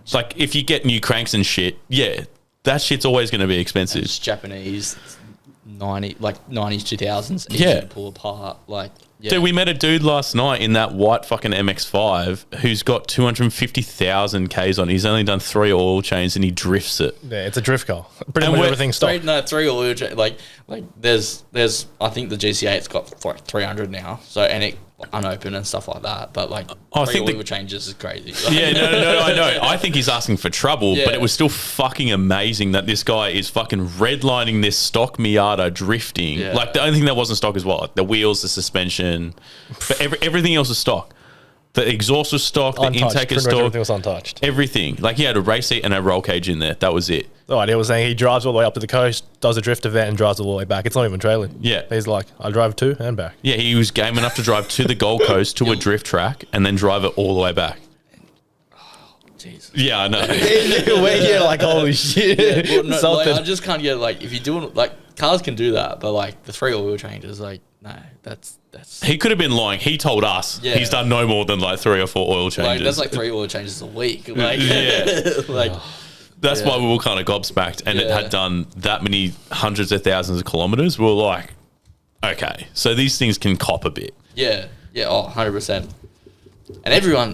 It's like, if you get new cranks and shit, yeah, that shit's always going to be expensive. It's Japanese 90s, 2000s, easy Yeah. to pull apart. Like, yeah. Dude, we met a dude last night in that white fucking MX-5 who's got 250,000 Ks on it. He's only done 3 oil changes and he drifts it. Yeah, it's a drift car. Pretty And much we're- everything's stock. Three oil like there's I think the GC8's got like 300 now. So, and it unopened and stuff like that. But like, I three think oil changes is crazy. Yeah, no, I know. I think he's asking for trouble, Yeah. but it was still fucking amazing that this guy is fucking redlining this stock Miata drifting. Yeah. Like, the only thing that wasn't stock is what? Like the wheels, the suspension, but everything else is stock. The exhaust was stock, the Untouched. intake is Pretty much stock. everything was untouched. Everything. Like, he had a race seat and a roll cage in there. That was it. The idea was saying he drives all the way up to the coast, does a drift event, and drives all the way back. It's not even trailing. Yeah. He's like, I drive to and back. Yeah, he was game enough to drive to the Gold Coast to a drift track and then drive it all the way back. Jesus. Yeah, I know. We're here like, holy shit. Well, no, like, Something. I just can't get like, if you're doing like, cars can do that, but like the 3 oil changes, like, no, that's He could have been lying. He told us Yeah. he's done no more than like 3 or 4 oil changes. like that's like 3 oil changes a week. Like, Yeah. like That's Yeah. why we were kind of gobsmacked, and it Yeah. had done that many hundreds of thousands of kilometers. We were like, okay, so these things can cop a bit. yeah, 100%. And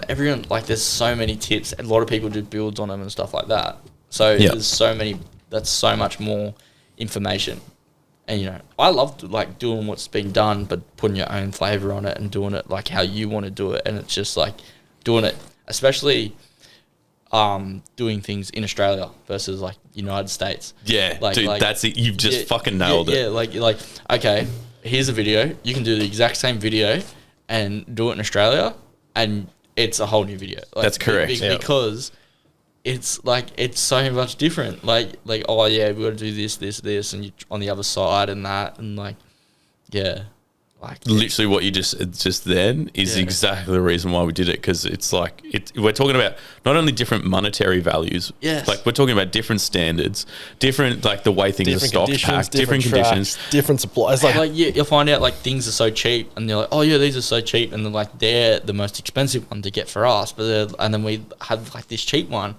everyone, like, there's so many tips. A lot of people do builds on them and stuff like that. So Yeah. there's so many. That's so much more information. And you know, I love like doing what's been done, but putting your own flavor on it and doing it like how you want to do it. And it's just like doing it, especially doing things in Australia versus like United States. Yeah, Like- dude, like- that's it. You've just Yeah, fucking nailed it. Yeah, like okay, here's a video. You can do the exact same video and do it in Australia, and it's a whole new video. Like, That's correct. Yeah. Because it's like it's so much different. Like oh yeah, we got to do this, and you on the other side and that, and like yeah, like Literally, what you just then is Yeah. exactly the reason why we did it, because it's like we're talking about not only different monetary values, Yes. like we're talking about different standards, different like the way things are stocked, packed, different conditions. different supplies. like you'll find out like things are so cheap, and they're like, oh yeah, these are so cheap, and then like they're the most expensive one to get for us, and then we have like this cheap one,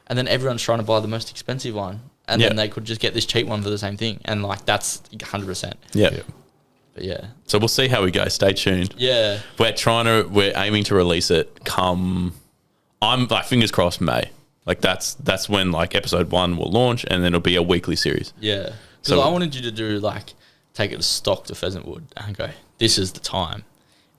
and then everyone's trying to buy the most expensive one, and Yeah. then they could just get this cheap one for the same thing, and like that's 100%. Yeah. But yeah, So we'll see how we go. Stay tuned. yeah, We're aiming to release it come, I'm like, fingers crossed, May. Like that's when like episode 1 will launch, and then it'll be a weekly series. yeah. Because So- I wanted you to do like take it to stock to Pheasant Wood and go, this is the time,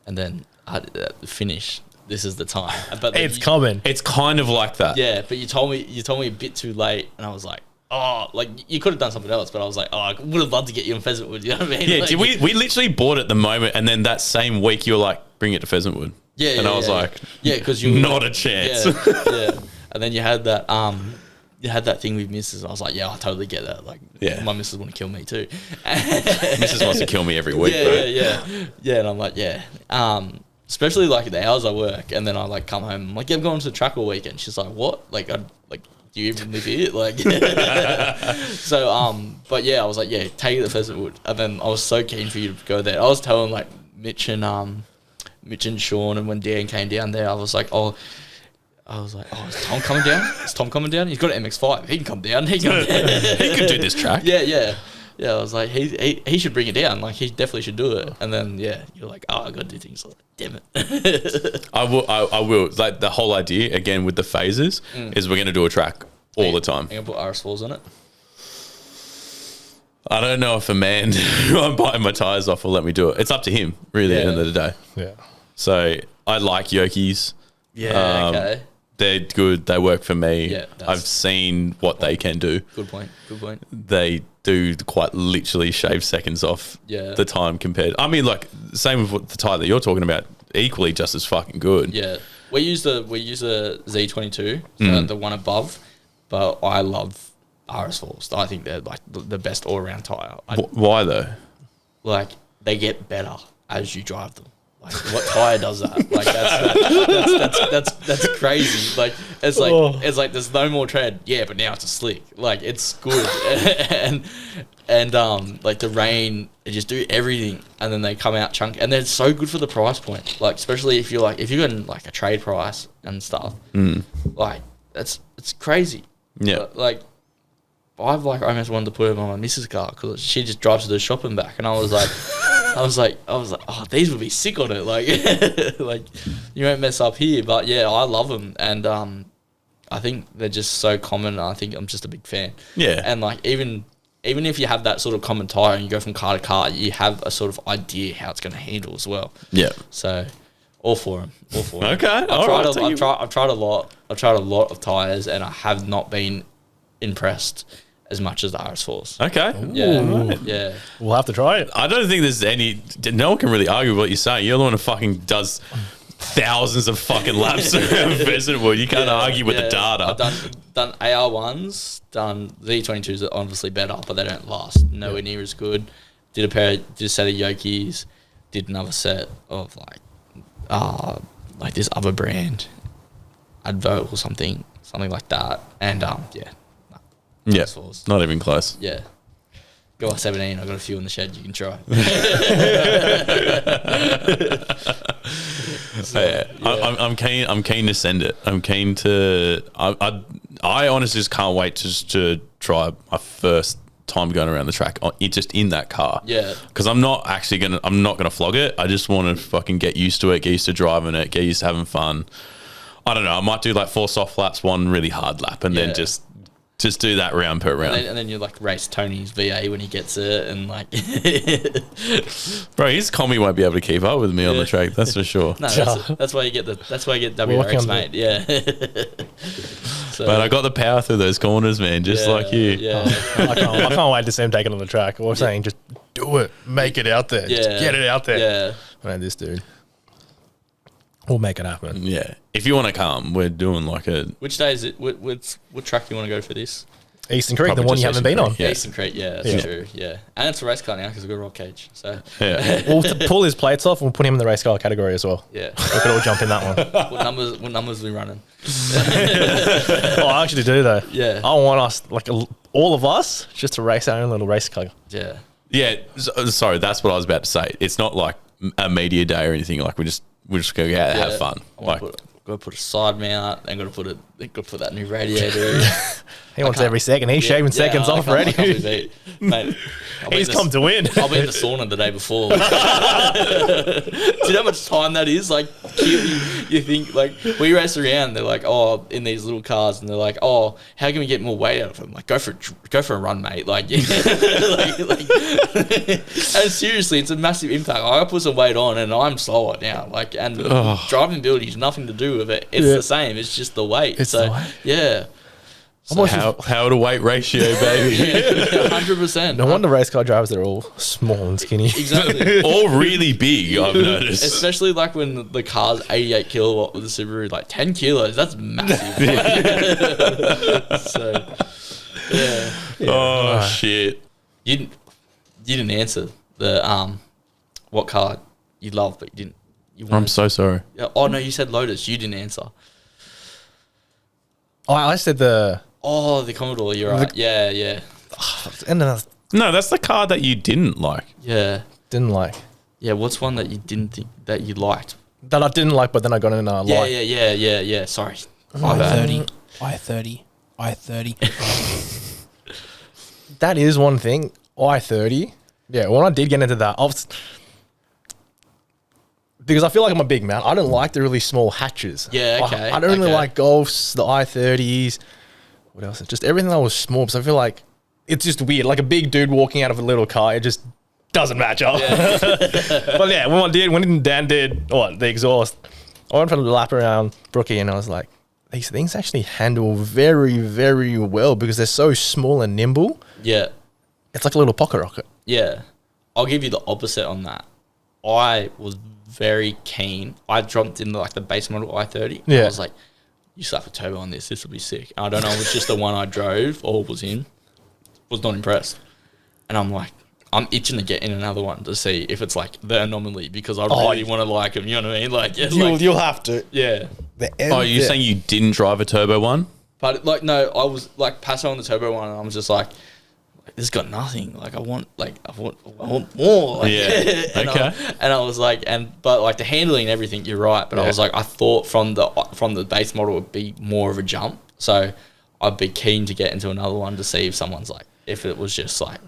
and then at the finish, this is the time. But then It's you- coming. It's kind of like that. Yeah, but you told me a bit too late, and I was like, oh, like you could have done something else, but I was like, oh, I would have loved to get you in Pheasant Wood. You know what I mean? Yeah, Like, we literally bought it the moment, and then that same week you were like, bring it to Pheasant Wood. yeah, and I was like, yeah, because you not a chance. yeah. And then you had that thing with Mrs. I was like, yeah, I totally get that. Like, Yeah. my Mrs. want to kill me too. Mrs. wants to kill me every week, yeah, bro. yeah. And I'm like, yeah. Especially like the hours I work, and then I like come home. I'm like, yeah, I'm going to the track all weekend. She's like, what? Like, do you even live here? Like, so but yeah, I was like, yeah, take it to Pheasant Wood, and then I was so keen for you to go there. I was telling like Mitch and Sean, and when Dan came down there, I was like, is Tom coming down? Is Tom coming down? He's got an MX-5. He can come down. He He could do this track. Yeah. I was like, he should bring it down. Like, he definitely should do it. And then, yeah, you're like, oh, I got to do things. Like, damn it. I will. Like, the whole idea, again, with the phases, is we're going to do a track all the time. I'm going to put RS4s on it. I don't know if a man who I'm buying my tyres off will let me do it. It's up to him, really, at the end of the day. Yeah. So I like Yoki's, Yeah, okay. They're good. They work for me. Yeah, I've seen what they can do. Good point. They do quite literally shave seconds off the time compared. I mean, like, same with what the tire that you're talking about, equally just as fucking good. Yeah. We use the Z22, the one above, but I love RS4s. I think they're like the best all around tire. Why though? Like, they get better as you drive them. Like, what tire does that? Like, that's crazy. Like, it's like there's no more tread. Yeah, but now it's a slick. Like, it's good. and like the rain, they just do everything, and then they come out chunk, and they're so good for the price point. Like, especially if you're getting like a trade price and stuff. Like, it's crazy. Yeah. But, like, I've like almost wanted to put them on my missus' car because she just drives to the shop and back, and I was like, oh, these would be sick on it. Like, like, you won't mess up here. But yeah, I love them, and I think they're just so common. I think I'm just a big fan. Yeah. And like, even if you have that sort of common tire and you go from car to car, you have a sort of idea how it's going to handle as well. Yeah. So, all for them. Okay. I've tried a lot. I've tried a lot of tires, and I have not been impressed as much as the RS4s. Okay. Yeah. We'll have to try it. I don't think there's no one can really argue with what you're saying. You're the one who fucking does thousands of fucking laps around Pheasant Wood. You can't argue with the data. I've done AR1s, done Z22s are obviously better, but they don't last. Nowhere near as good. Did a set of Yokies, did another set of like this other brand, Advo or something like that. And not even close. Yeah. Go on 17. I've got a few in the shed you can try. I'm keen to send it. I'm keen to. I honestly just can't wait to try my first time going around the track just in that car. Yeah. Because I'm not gonna flog it. I just want to fucking get used to it, get used to driving it, get used to having fun. I don't know. I might do like 4 soft laps, 1 really hard lap, and then just do that round per round. And then you like race Tony's VA when he gets it, and like, bro, his commie won't be able to keep up with me on the track. That's for sure. No, that's why you get WRX, mate. Yeah. So, but I got the power through those corners, man, just like you. Yeah. I can't wait to see him take it on the track. Or saying, just do it, make it out there, just get it out there. Yeah. Man, this dude. We'll make it happen. Yeah. If you want to come, we're doing like a... Which day is it? What track do you want to go for this? Eastern Creek, the one you haven't been on. Yeah. Eastern Creek, that's true. Yeah. And it's a race car now because we've got a roll cage. So we'll pull his plates off and we'll put him in the race car category as well. Yeah. We could all jump in that one. What numbers are we running? I actually do though. Yeah. I want us, like all of us, just to race our own little race car. Yeah. Yeah. Sorry, that's what I was about to say. It's not like a media day or anything. Like we're just going to have fun. Got to put a side mount and got to put that new radiator. He wants every second. He's shaving seconds off already. Mate, he's come to win. I'll be in the sauna the day before. Do you know how much time that is? Like, you think, like, we race around, they're like, oh, in these little cars, and they're like, oh, how can we get more weight out of them? Like, go for a run, mate. Like, and seriously, it's a massive impact. I put some weight on, and I'm slower now. Like, and driving ability has nothing to do with it. It's the same. It's just the weight. It's the weight. Yeah. So how to weight ratio, baby. 100%. No wonder race car drivers are all small and skinny. Exactly. All really big, I've noticed. Especially like when the car's 88 kilowatt with the Subaru, like 10 kilos. That's massive. So, yeah. Oh, shit. You didn't answer the what car you love, but you didn't. I'm so sorry. Oh no, you said Lotus. You didn't answer. Oh, I said the Commodore. You're right. Yeah. And then No, that's the car that you didn't like. Yeah. didn't like. Yeah. What's one that you didn't think that you liked? That I didn't like, but then I got in like. Yeah. Sorry. I-30. That is one thing. I-30. Yeah, when I did get into that, because I feel like I'm a big man. I don't like the really small hatches. Yeah, okay. I don't really like Golfs, the I-30s. What else? Just everything that was small. So I feel like it's just weird. Like a big dude walking out of a little car, it just doesn't match up. Yeah. But yeah, when Dan did the exhaust, I went for the lap around Brookie and I was like, these things actually handle very, very well because they're so small and nimble. Yeah. It's like a little pocket rocket. Yeah. I'll give you the opposite on that. I was very keen. I jumped into like the base model i30. Yeah. I was like, you slap a turbo on this will be sick. I don't know if it's just the one I drove or was in. Was not impressed. And I'm like, I'm itching to get in another one to see if it's like the anomaly because I really want to like them. You know what I mean? Like, yeah, You'll have to. yeah. Oh, you're saying you didn't drive a turbo one? But like, no, I was like passing on the turbo one, and I was just like, this has got nothing. Like, I want more. Like, Yeah. and Okay. I was like, but like the handling and everything, you're right. But I was like, I thought from the base model would be more of a jump, so I'd be keen to get into another one to see if someone's like, if it was just like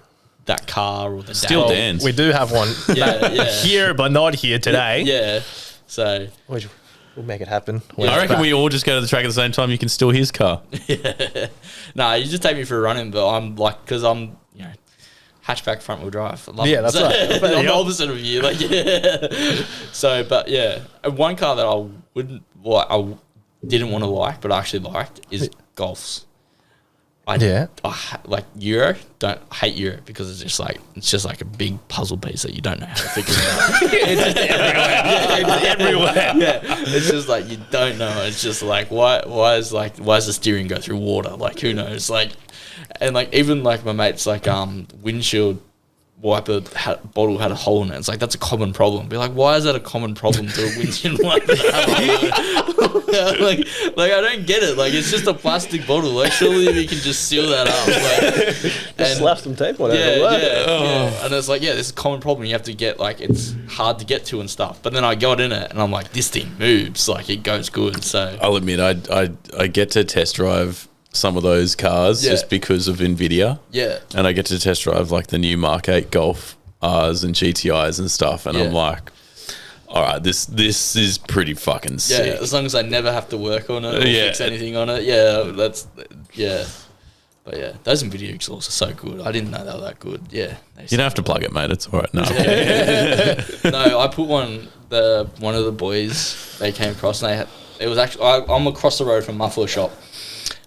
that car or the Still dad. dance. We do have one Yeah. here, but not here today. Yeah. So We'll make it happen. I reckon we all just go to the track at the same time. You can steal his car. no, you just take me for a run-in, but I'm like, because I'm, hatchback front wheel drive. I love Yeah, it. that's So, right. I'm the opposite of you. Like, yeah. So, but yeah, one car that I didn't want to like, but I actually liked is Golfs. I like Euro. Don't hate Euro because it's just like a big puzzle piece that you don't know how to figure out. It's just everywhere. It's everywhere. Yeah, it's just like you don't know. It's just like why is the steering go through water? Like who knows? Like, and like even like my mate's like windshield wiper bottle had a hole in it. It's like that's a common problem. Be like, why is that a common problem to a windshield wiper? like I don't get it. Like it's just a plastic bottle. Like surely we can just seal that up. Like, Just slap some tape on it. Yeah. And it's like, this is a common problem. You have to get like it's hard to get to and stuff. But then I got in it and I'm like, this thing moves. Like it goes good. So I'll admit, I get to test drive some of those cars just because of NVIDIA. Yeah. And I get to test drive like the new Mark 8 Golf Rs and GTIs and stuff. And I'm like, all right, this is pretty fucking sick. Yeah, as long as I never have to work on it or fix anything on it. Yeah, But yeah, those NVIDIA exhausts are so good. I didn't know they were that good. Yeah. You don't have to plug it, mate. It's all right. No. No, I put one of the boys, they came across and it was actually, I'm across the road from Muffler Shop.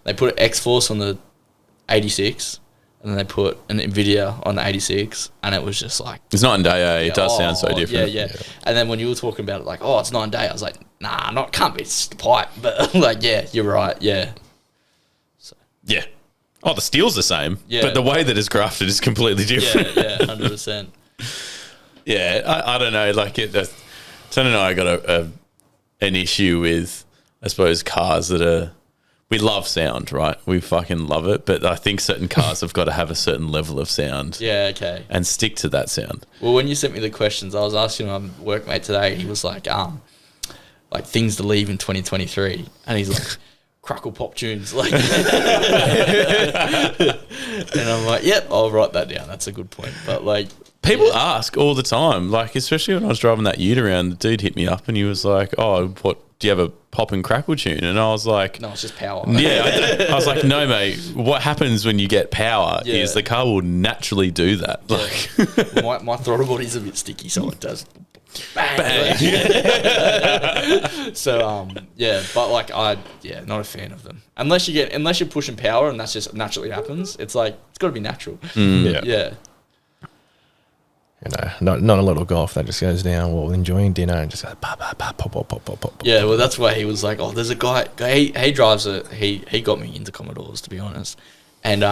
They put an X-Force on the 86 and then they put an NVIDIA on the 86 and it was just like... It's night and day, It does sound so different. Yeah. And then when you were talking about it, like, it's night and day, I was like, nah, can't be, it's the pipe. But like, yeah, you're right, yeah. So. Yeah. Oh, the steel's the same, Yeah. but the way that it's crafted is completely different. Yeah, 100%. Yeah, I don't know. Like, Ton and I got an issue with, I suppose, cars that are... We love sound, right? We fucking love it. But I think certain cars have got to have a certain level of sound. Yeah, okay. And stick to that sound. Well, when you sent me the questions, I was asking my workmate today. He was like things to leave in 2023. And he's like, crackle pop tunes. Like, and I'm like, yep, I'll write that down. That's a good point. But like... People ask all the time, like, especially when I was driving that ute around, the dude hit me up and he was like, do you have a pop and crackle tune? And I was like... No, it's just power. Yeah, I was like, no, mate. What happens when you get power is the car will naturally do that. Yeah. Like, my throttle body's a bit sticky, so it does... Bang. So, but like, not a fan of them. Unless you're pushing power and that's just naturally happens, it's like, it's got to be natural. Yeah. You know, not a little golf that just goes down while enjoying dinner and just goes pop, pop, pop, pop, pop, pop, pop, pop. Yeah, well, that's why he was like, there's a guy, he drives he got me into Commodores, to be honest. And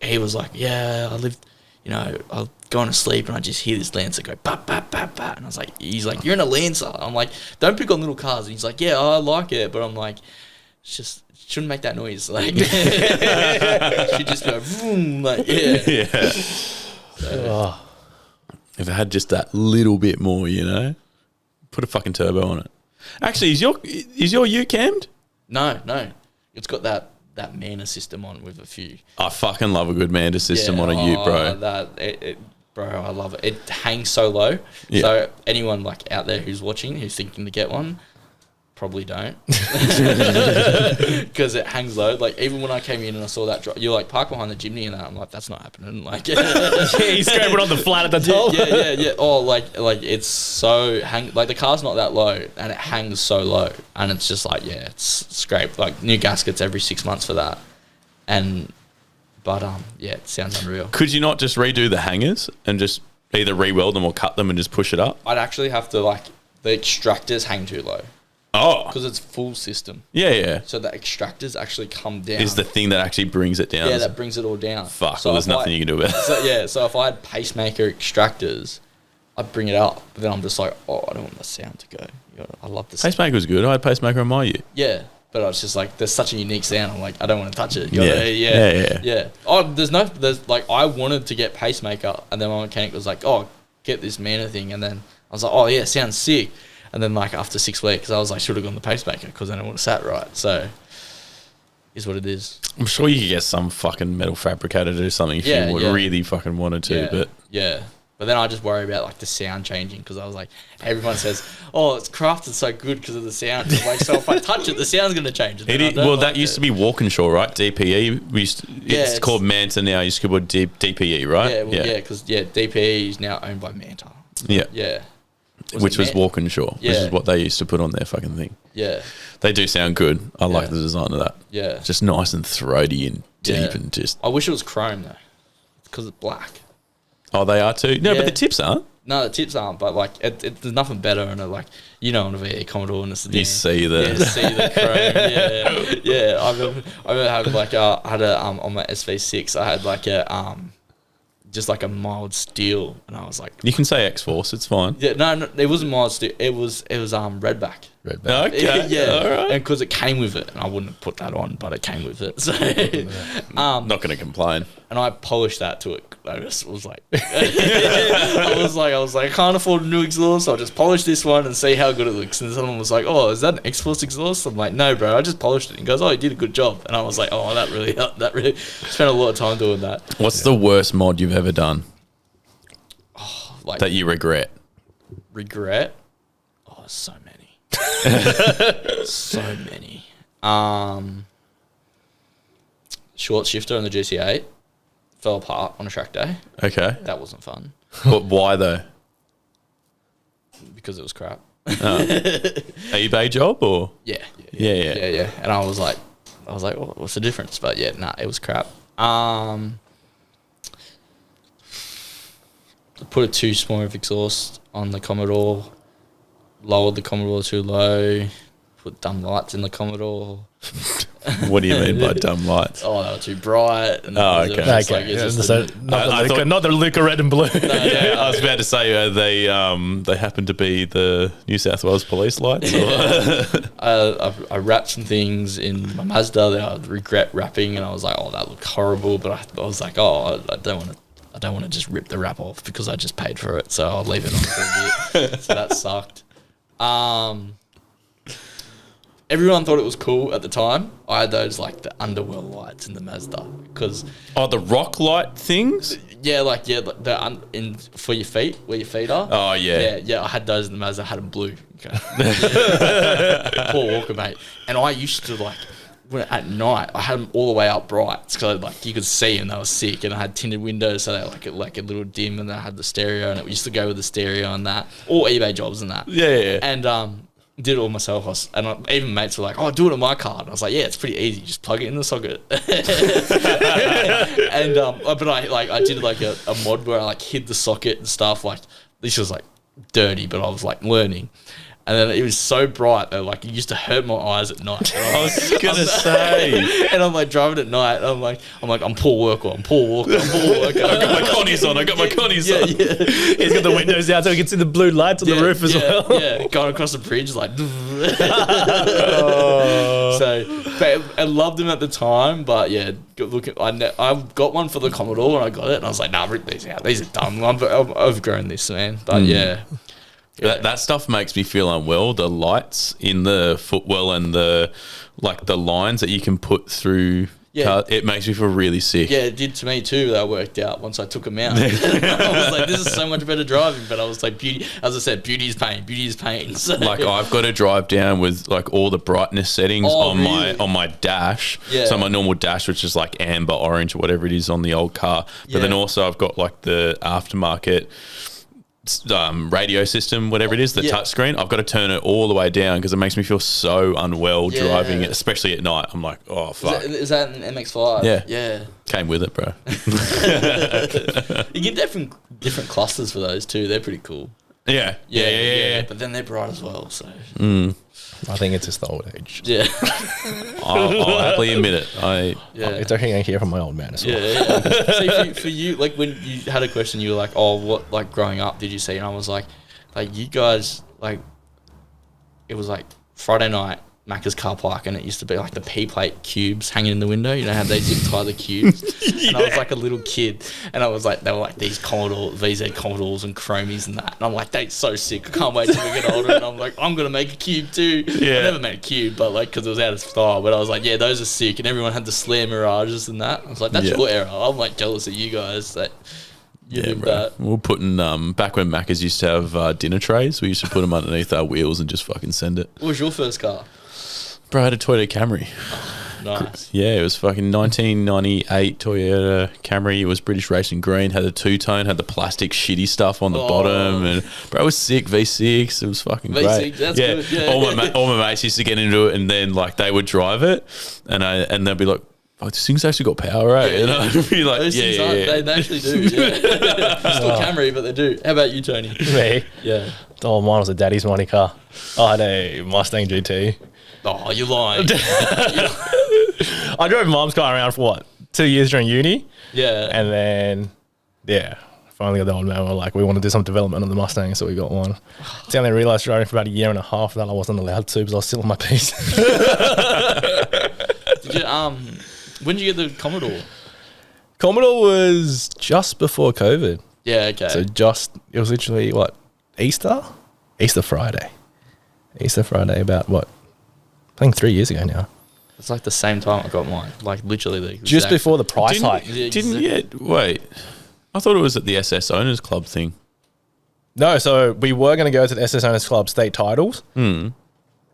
he was like, I lived, I'll go to sleep and I just hear this Lancer go, pop, pop, pop, pop. And I was like, he's like, you're in a Lancer. I'm like, don't pick on little cars. And he's like, yeah, I like it. But I'm like, it's just, shouldn't make that noise. Like, should just go, vroom, like, Yeah. So, If it had just that little bit more, put a fucking turbo on it. Actually, is your ute cammed? No. It's got that Manor system on with a few. I fucking love a good Manda system on a ute, bro. Bro, I love it. It hangs so low. Yeah. So anyone like out there who's watching, who's thinking to get one, probably don't, because it hangs low. Like even when I came in and I saw that drop, you're like park behind the chimney and that. I'm like, that's not happening. Like, He's scraping on the flat at the top. yeah. Oh, like it's so like the car's not that low and it hangs so low, and it's just like it's scraped. Like new gaskets every 6 months for that, but it sounds unreal. Could you not just redo the hangers and just either re-weld them or cut them and just push it up? I'd actually have to the extractors hang too low. Oh. Because it's full system. Yeah. So the extractors actually come down. Is the thing that actually brings it down. Yeah, that brings it all down. Fuck, so well, there's nothing you can do about it. So if I had pacemaker extractors, I'd bring it up. But then I'm just like, I don't want the sound to go. I love the sound. Pacemaker was good. I had pacemaker on my year. Yeah. But I was just like, there's such a unique sound. I'm like, I don't want to touch it. Yeah. Oh, I wanted to get pacemaker. And then my mechanic was like, get this Manor thing. And then I was like, it sounds sick. And then after 6 weeks, I was like, should have gone the pacemaker because then it would have sat right. So, is what it is. I'm sure you could get some fucking metal fabricator to do something if you really fucking wanted to. But then I just worry about the sound changing because I was like, everyone says, it's crafted so good because of the sound. It's like, so if I touch it, the sound's going to change. That used to be Walkinshaw, right? DPE. It's called Manta now. You used to call it DPE, right? Yeah, because DPE is now owned by Manta. Yeah. Yeah. Which was Walkinshaw, which is what they used to put on their fucking thing. Yeah. They do sound good. I like the design of that. Yeah. Just nice and throaty and deep and just... I wish it was chrome, though, because it's black. Oh, they are too? No, but the tips aren't. No, the tips aren't, but there's nothing better in it. On a V8 Commodore and it's you see the chrome. Yeah. I remember having I had on my SV6. I had just a mild steel, and I was like, you can say X-Force, it's fine. Yeah, no, it wasn't mild steel. It was redback. Okay, yeah, all right. and because it came with it, and I wouldn't have put that on, but it came with it. So, not going to complain. And I polished that to it. I just was like, I was like, I can't afford a new exhaust. So I'll just polish this one and see how good it looks. And someone was like, is that an X-Force exhaust? I'm like, no, bro, I just polished it. And he goes, you did a good job. And I was like, that really spent a lot of time doing that. What's the worst mod you've ever done? That you regret? Regret? So many. So many. Short shifter on the GC8 fell apart on a track day. Okay. That wasn't fun. But why though? Because it was crap. eBay job or? Yeah. And I was like, what's the difference? But it was crap. Put a too small of exhaust on the Commodore, lowered the Commodore too low, put dumb lights in the Commodore. What do you mean by dumb lights? They were too bright. And Not the Luca red and blue. I was about to say they happen to be the New South Wales police lights. I wrapped some things in my Mazda that I regret wrapping, and I was like, that looked horrible. But I was like, I don't want to just rip the wrap off because I just paid for it, so I'll leave it on for a bit. So that sucked. Everyone thought it was cool at the time. I had those the underworld lights in the Mazda because the rock light things. For your feet, where your feet are. Oh yeah. I had those in the Mazda. I had them blue. Okay. Poor Walker, mate. And I used to at night, I had them all the way up bright, so you could see them. They were sick, and I had tinted windows, so they were a little dim, and then I had the stereo, and it used to go with the stereo and that, all eBay jobs and that. Yeah. And did it all myself. Even mates were like, do it on my car. And I was like, it's pretty easy. Just plug it in the socket. And but I did a mod where I hid the socket and stuff. This was dirty, but I was learning. And then it was so bright that it used to hurt my eyes at night. I was gonna say, and I'm driving at night. And I'm Paul Walker. I'm Paul Walker. I got my connies on. Yeah. He's got the windows down so he can see the blue lights on the roof as well. Yeah, going across the bridge So, but I loved him at the time. But I got one for the Commodore and I got it, and I was like, nah, rip these out. These are dumb. I've outgrown this, man. But yeah. That stuff makes me feel unwell. The lights in the footwell and the lines that you can put through Yeah. car, it makes me feel really sick. Yeah, it did to me too. That worked out once I took them out. I was like, this is so much better driving. But I was like, beauty. As I said, beauty is pain. Beauty is pain. So, Like I've got to drive down with like all the brightness settings on my dash. Yeah. So my normal dash, which is like amber, orange, or whatever it is on the old car. But then also I've got like the aftermarket radio system, whatever it is, the touch screen. I've got to turn it all the way down because it makes me feel so unwell driving it, especially at night. I'm like, oh fuck. Is that an MX-5? Yeah. Came with it, bro. You get different clusters for those too. They're pretty cool. Yeah. But then they're bright as well. So I think it's just the old age. yeah, I'll happily admit it. It's okay I hear from my old man as well. yeah. See, for you, like when you had a question, you were like, "Oh, what like growing up did you see?" And I was like you guys like, it was like Friday night. Macca's car park, and it used to be like the P-plate cubes hanging in the window. You know how they zip tie the cubes? And I was like a little kid, and I was like, they were like these Commodore, VZ Commodores and Chromies and that. And I'm like, that's so sick. I can't wait till we get older. And I'm like, I'm going to make a cube too. Yeah. I never made a cube, but like, because it was out of style. But I was like, yeah, those are sick. And everyone had the Slayer Mirages and that. I was like, that's your era. I'm like jealous of you guys that you did that. We were putting, back when Macca's used to have dinner trays, we used to put them underneath our wheels and just fucking send it. What was your first car? Bro, I had a Toyota Camry. Nice. Yeah, it was fucking 1998 Toyota Camry. It was British Racing Green, had a two-tone, had the plastic shitty stuff on the bottom. And bro, it was sick, V6. It was fucking V6, great. that's good, yeah. All my mates used to get into it, and then like they would drive it, and they'd be like, oh, this thing's actually got power, right? And I'd be like, Those things they actually do. Yeah. Still Camry, but they do. How about you, Tony? Me? Yeah. Oh, mine was a daddy's money car. I had a Mustang GT. Oh, you're lying. I drove mom's car around for 2 years during uni. Yeah. And then, finally got the old man. We're like, we want to do some development on the Mustang, so we got one. It's only realised driving for about a year and a half that I wasn't allowed to because I was still on my piece. Did you, when did you get the Commodore? Commodore was just before COVID. Yeah, okay. So it was literally, Easter? Easter Friday. About, I think 3 years ago now. It's like the same time I got mine. Like literally the Just exact- before the price hike. Wait. I thought it was at the SS Owners Club thing. No, so we were going to go to the SS Owners Club state titles. And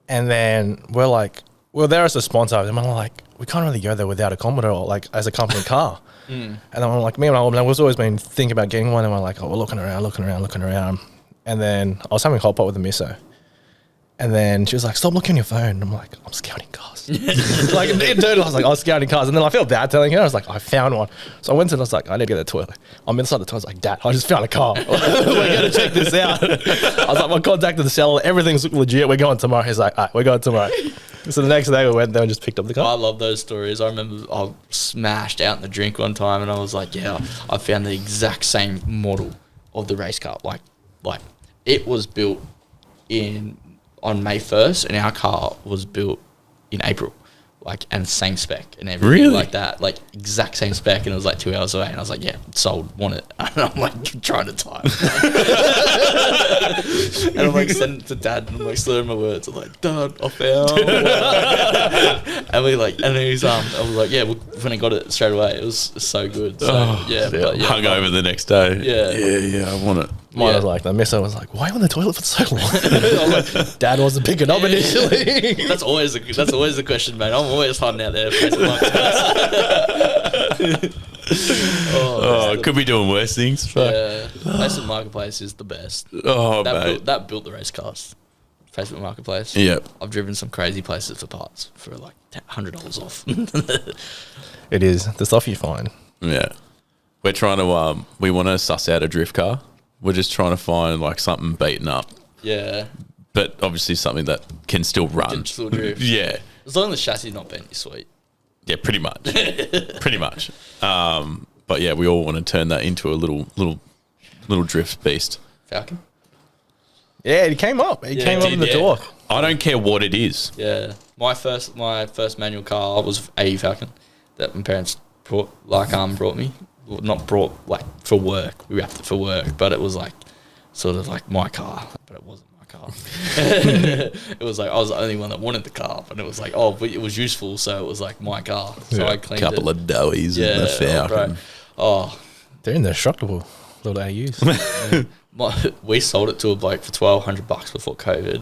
then we're like, well, there as a sponsor. And we're like, we can't really go there without a Commodore, like as a company car. And then I'm like, me and my old man, we've always been thinking about getting one. And we're like, oh, we're looking around. And then I was having a hot pot with a misso. And then she was like, stop looking at your phone. And I'm like, I'm scouting cars. Like, in total, I was like, I was scouting cars. And then I felt bad telling her. I was like, I found one. So I went and I was like, I need to get the toilet. I'm inside the toilet. I was like, Dad, I just found a car. We're going to check this out. I was like, I contacted the seller. Everything's legit. We're going tomorrow. He's like, all right, we're going tomorrow. So the next day we went there and just picked up the car. I love those stories. I remember I smashed out in the drink one time and I was like, yeah, I found the exact same model of the race car. Like it was built on May 1st and our car was built in April. Like, and same spec and everything Really? like that. Like, exact same spec, and it was like 2 hours away. And I was like, yeah, sold, want it. And I'm like, trying to type. And I'm like, sending it to Dad, and I'm like, slurring my words. I'm like, Dad, I found one. And we like, and he's, I was like, yeah, when I got it straight away, it was so good. So, Hung over the next day. Yeah. I want it. Mine was like, the misso was like, why on the toilet for so long? I was like, Dad wasn't picking up initially. That's always the question, mate. I'm always hiding out there. Could be doing worse things. Yeah, Facebook Marketplace is the best. Oh, That built the race cars. Facebook Marketplace. Yep. I've driven some crazy places for parts for like $100 off. It is the stuff you find. Yeah. We're trying to, we want to suss out a drift car. We're just trying to find like something beaten up, Yeah. but obviously something that can still run. Digital drift. Yeah. As long as the chassis is not bent, you're sweet. Yeah, pretty much. Pretty much. But yeah, we all want to turn that into a little drift beast. Falcon? Yeah, it came up. It came up in the door. I don't care what it is. Yeah. My first manual car was a Falcon that my parents brought me. Well, not brought like for work. We wrapped it for work, but it was like sort of like my car, but it wasn't my car. It was like I was the only one that wanted the car, but it was like, oh, but it was useful, so it was like my car. So I cleaned Couple it. of doughies in the Falcon. Oh, They're indestructible little AUs. we sold it to a bloke for $1,200 before COVID.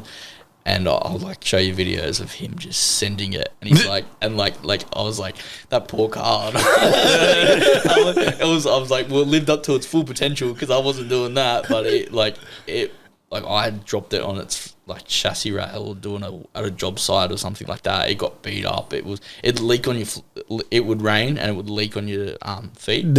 And I'll like show you videos of him just sending it, and he's like, and like I was like, that poor car. I was like, well, it lived up to its full potential because I wasn't doing that, but I had dropped it on its like chassis rail at a job site or something like that. It got beat up. It'd leak on your. It would rain and it would leak on your feet.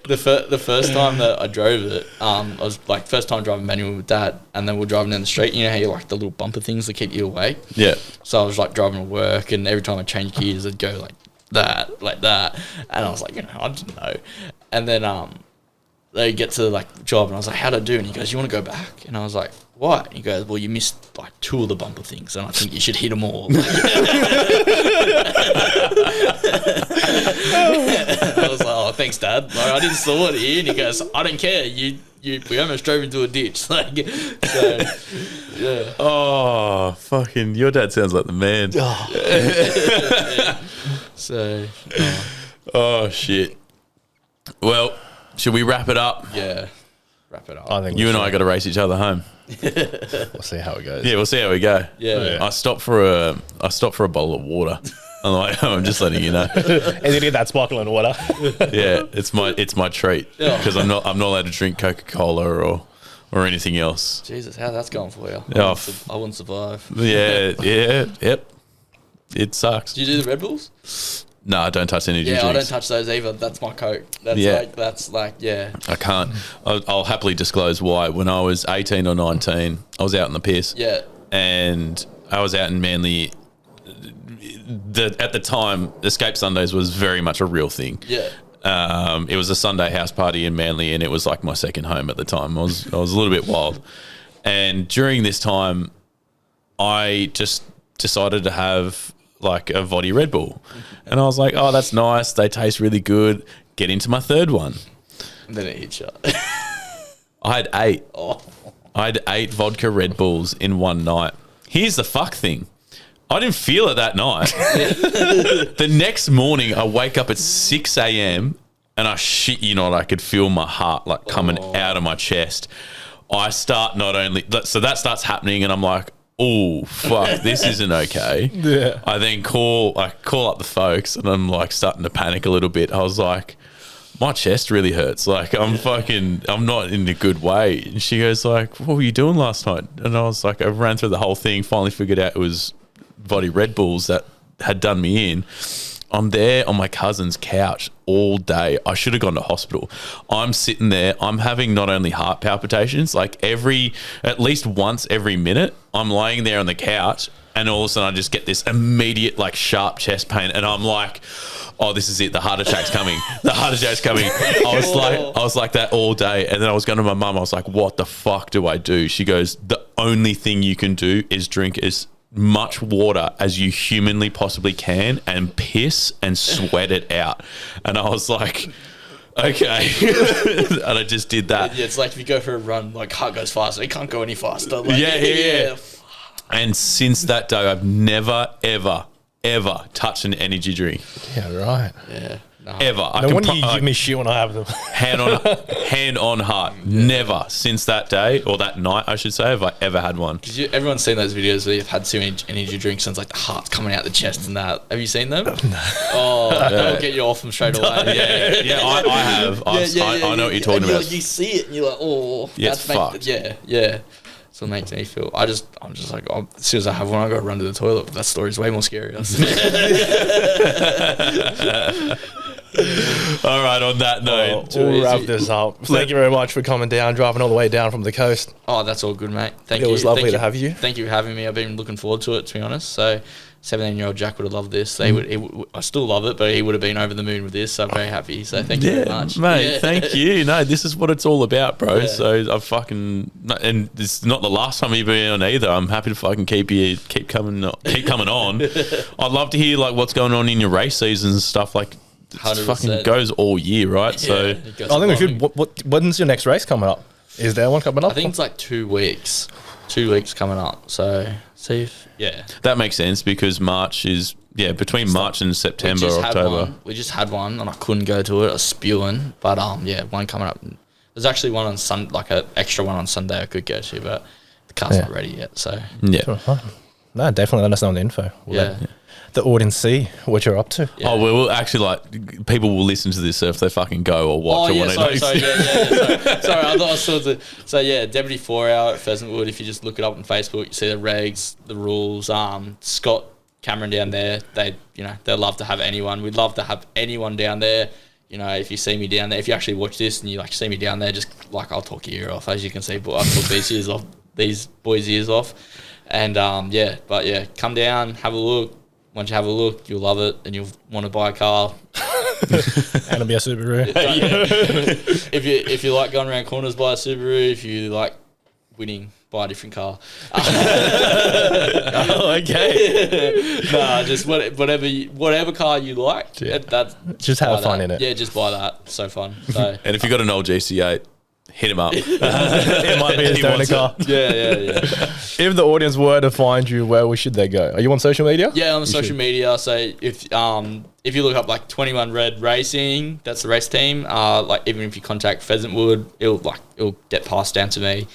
The first time that I drove it, I was like first time driving manual with Dad, and then we're driving down the street. You know how you like the little bumper things that keep you awake? Yeah. So I was like driving to work, and every time I changed gears, I'd go like that, and I was like, I didn't know. And then they get to like the job, and I was like, how'd I do? And he goes, you want to go back? And I was like, what? And he goes, well, you missed like 2 of the bumper things, and I think you should hit them all. I was like, oh, thanks, Dad. Like, I didn't saw it here. And he goes, I don't care. We almost drove into a ditch. Like, so, yeah. Oh, fucking, your dad sounds like the man. So, Oh, shit. Well, should we wrap it up? yeah. Wrap it up. I think You and I got to race each other home. we'll see how it goes. Yeah, we'll see how we go. Yeah. I stopped for a bottle of water on the way home. I'm just letting you know. And then get that sparkling water. Yeah, it's my treat because I'm not allowed to drink Coca-Cola or anything else. Jesus, how that's going for you? Yeah, I wouldn't survive. Yep. It sucks. Do you do the Red Bulls? No, I don't touch energy drinks. I don't touch those either. That's my Coke. That's like, yeah. I can't. I'll happily disclose why. When I was 18 or 19, I was out in the piss. Yeah. And I was out in Manly. At the time, Escape Sundays was very much a real thing. Yeah. It was a Sunday house party in Manly, and it was like my second home at the time. I was a little bit wild. And during this time, I just decided to have like a Voddy Red Bull. And I was like, oh, that's nice. They taste really good. Get into my third one. And then it hits you. I had 8. Oh. I had 8 vodka Red Bulls in one night. Here's the fuck thing. I didn't feel it that night. The next morning, I wake up at 6 a.m. and I shit you not, I could feel my heart like coming out of my chest. I start so that starts happening, and I'm like, oh, fuck, this isn't okay. Yeah. I then call up the folks, and I'm like starting to panic a little bit. I was like, my chest really hurts. Like, I'm not in a good way. And she goes like, what were you doing last night? And I was like, I ran through the whole thing, finally figured out it was Voddy Red Bulls that had done me in. I'm there on my cousin's couch all day. I should have gone to hospital. I'm sitting there. I'm having not only heart palpitations, like at least once every minute, I'm laying there on the couch, and all of a sudden I just get this immediate like sharp chest pain, and I'm like, oh, this is it. The heart attack's coming. The heart attack's coming. I was like that all day. And then I was going to my mum. I was like, what the fuck do I do? She goes, the only thing you can do is drink as much water as you humanly possibly can and piss and sweat it out. And I was like, okay. And I just did that. Yeah, it's like if you go for a run, like heart goes faster. It can't go any faster. Like, yeah. And since that day, I've never, ever touched an energy drink. Yeah, right. Yeah. No. Ever. No wonder you give me shit when I have them. Hand on heart. Yeah. Never since that day, or that night, I should say, have I ever had one. Because everyone's seen those videos where you've had too many energy drinks and it's like the heart's coming out the chest and that. Have you seen them? No. Oh, that'll get you off them straight away. Yeah, I have. I know what you're talking about. Like, you see it and you're like, oh. Yeah, it's fucked. Yeah. So it makes me feel. I'm just like, as soon as I have one, I go run to the toilet. But that story's way more scary. All right, on that note, we'll wrap this up. Thank you very much for coming down, driving all the way down from the coast. Oh, that's all good, mate. Thank you. It was lovely to have you. Thank you for having me. I've been looking forward to it, to be honest. So, 17-year-old Jack would have loved this. I still love it, but he would have been over the moon with this. So I'm very happy. So thank you very much, mate. Yeah. Thank you. No, this is what it's all about, bro. Yeah. So and it's not the last time you've been on either. I'm happy to fucking keep coming on. I'd love to hear like what's going on in your race seasons and stuff. Like, it 100%. fucking goes all year, right? Yeah, so it goes I think we along. should. When's your next race coming up? Is there one coming up? I think it's like 2 weeks. 2 weeks coming up. So see if That makes sense because March is between March and September, October. We just had one and I couldn't go to it. I was spewing, but one coming up. There's actually one on like an extra one on Sunday I could go to, but the car's not ready yet. So No, definitely let us know on the info. We'll let the audience see what you're up to. Oh, we will actually people will listen to this so if they fucking go or watch or sorry, sorry, I thought I saw the. So Deputy 4 Hour at Pheasant Wood. If you just look it up on Facebook, you see the regs, the rules. Scott Cameron down there, they love to have anyone. We'd love to have anyone down there. If you see me down there, if you actually watch this and you see me down there, just I'll talk your ear off, as you can see, but I'll talk these boys' ears off. And come down, have a look. Once you have a look, you'll love it and you'll want to buy a car. And it'll be a Subaru. If you like going around corners, buy a Subaru. If you like winning, buy a different car. Okay. Nah, just whatever car you like. Just have fun in it. Yeah, just buy that. So fun. So And if you got an old GC8, hit him up. It might be his donor car. Yeah. If the audience were to find you, where should they go? Are you on social media? Yeah, on social media. So if you look up 21 Red Racing, that's the race team. Even if you contact Pheasant Wood, it'll get passed down to me.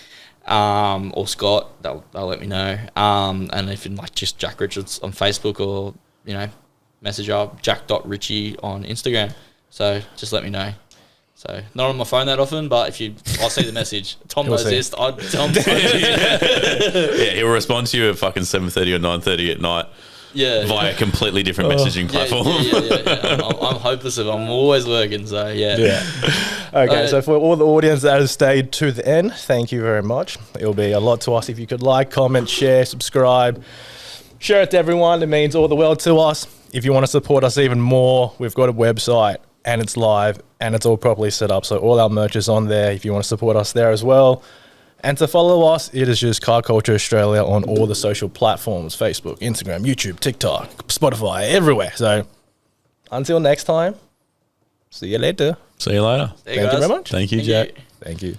Or Scott, they'll let me know. And if in just Jack Richards on Facebook or message up jack.richie on Instagram. So just let me know. So not on my phone that often, but I'll see the message. Tom knows this. I'd tell him. He'll respond to you at fucking 7:30 or 9:30 at night. Yeah, via a completely different messaging platform. Yeah. I'm hopeless. I'm always working. So yeah. Okay, so for all the audience that has stayed to the end, thank you very much. It'll be a lot to us if you could like, comment, share, subscribe, share it to everyone. It means all the world to us. If you want to support us even more, we've got a website and it's live and it's all properly set up. So all our merch is on there if you want to support us there as well. And to follow us, it is just Car Culture Australia on all the social platforms, Facebook, Instagram, YouTube, TikTok, Spotify, everywhere. So until next time, see you later. See you later. Thank you very much. Thank you, Jack. Thank you.